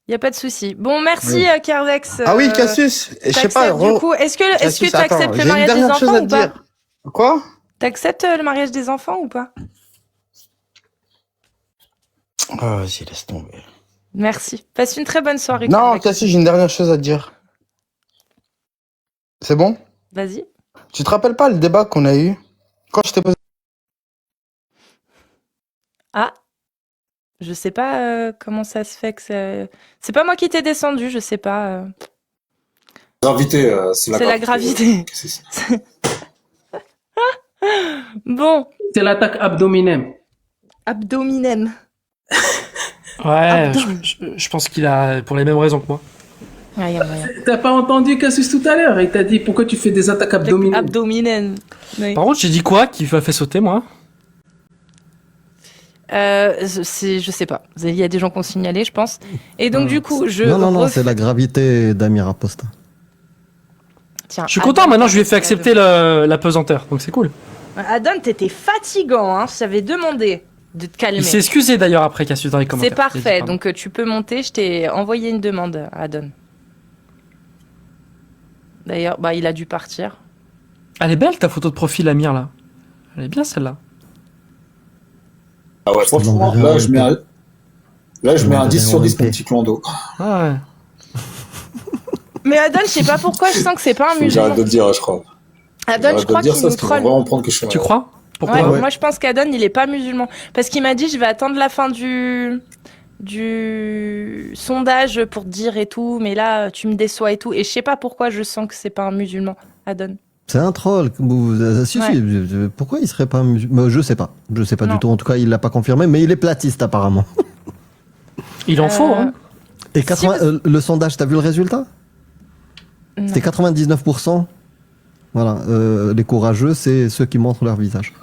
A: Y a pas de souci. Bon, merci,
F: Oui.
A: Carvex.
F: Ah oui, Cassius. Je sais pas.
A: Du coup, est-ce que
F: Cassius,
A: tu acceptes
F: attends,
A: le
F: j'ai une
A: mariage des
F: dernière chose
A: enfants
F: à
A: ou
F: te
A: pas?
F: dire. Quoi?
A: T'acceptes le mariage des enfants ou pas?
F: Ah, vas-y, laisse tomber.
A: Merci. Passe une très bonne soirée.
F: Non,
A: Carvex.
F: Cassius, j'ai une dernière chose à te dire. C'est bon?
A: Vas-y.
F: Tu te rappelles pas le débat qu'on a eu? Quand je t'ai posé...
A: Ah. Je sais pas comment ça se fait que c'est pas moi qui t'ai descendu, je sais pas.
E: Gravité, c'est
A: C'est la gravité.
E: C'est ça.
A: Bon,
D: C'est l'attaque abdominale.
A: abdominem.
B: Ouais, je pense qu'il a pour les mêmes raisons que moi.
A: Ouais, y a moyen.
D: T'as pas entendu Cassius tout à l'heure? Il t'a dit pourquoi tu fais des attaques abdominales.
A: Abdominem. Oui.
B: Par contre, j'ai dit quoi qui m'a fait sauter, moi?
A: Je sais pas. Il y a des gens qui ont signalé, je pense. Et donc, du coup,
J: Non, c'est la gravité d'Amir Aposta.
A: Tiens,
B: Je suis content, maintenant je lui ai fait accepter la pesanteur, donc c'est cool.
A: Adon, t'étais fatigant, hein. Je t'avais demandé de te calmer.
B: Il s'est excusé d'ailleurs après Cassius dans les commentaires.
A: C'est parfait.
B: Il a dit pardon.
A: Donc, tu peux monter. Je t'ai envoyé une demande, Adon. D'ailleurs, bah, il a dû partir.
B: Elle est belle ta photo de profil, Amir, là. Elle est bien celle-là.
E: Ah ouais, franchement, là, je mets un 10 sur 10 pour petit clando.
B: Ah ouais.
A: Mais Adon, je sais pas pourquoi, je sens que c'est pas un
E: Faut que
A: musulman.
E: j'arrête de le dire, je crois.
A: Adon, je
E: J'arrête de
A: crois
E: le dire
A: qu'il
E: ça,
A: nous
E: parce qu'ils vont
A: troll.
E: vraiment prendre que je suis
B: Tu crois? Pourquoi?
A: Ouais,
J: Ouais.
A: moi je pense qu'Adon il est pas musulman parce qu'il m'a dit je vais attendre la fin du sondage pour te dire et tout, mais là tu me déçois et tout, et je sais pas pourquoi je sens que c'est pas un musulman, Adon.
J: C'est un troll. Si, pourquoi il serait pas je sais pas. Je sais pas du tout. En tout cas, il l'a pas confirmé, mais il est platiste apparemment.
B: Il en faut, hein.
J: Et le sondage, t'as vu le résultat? C'était 99%. Voilà, les courageux, c'est ceux qui montrent leur visage.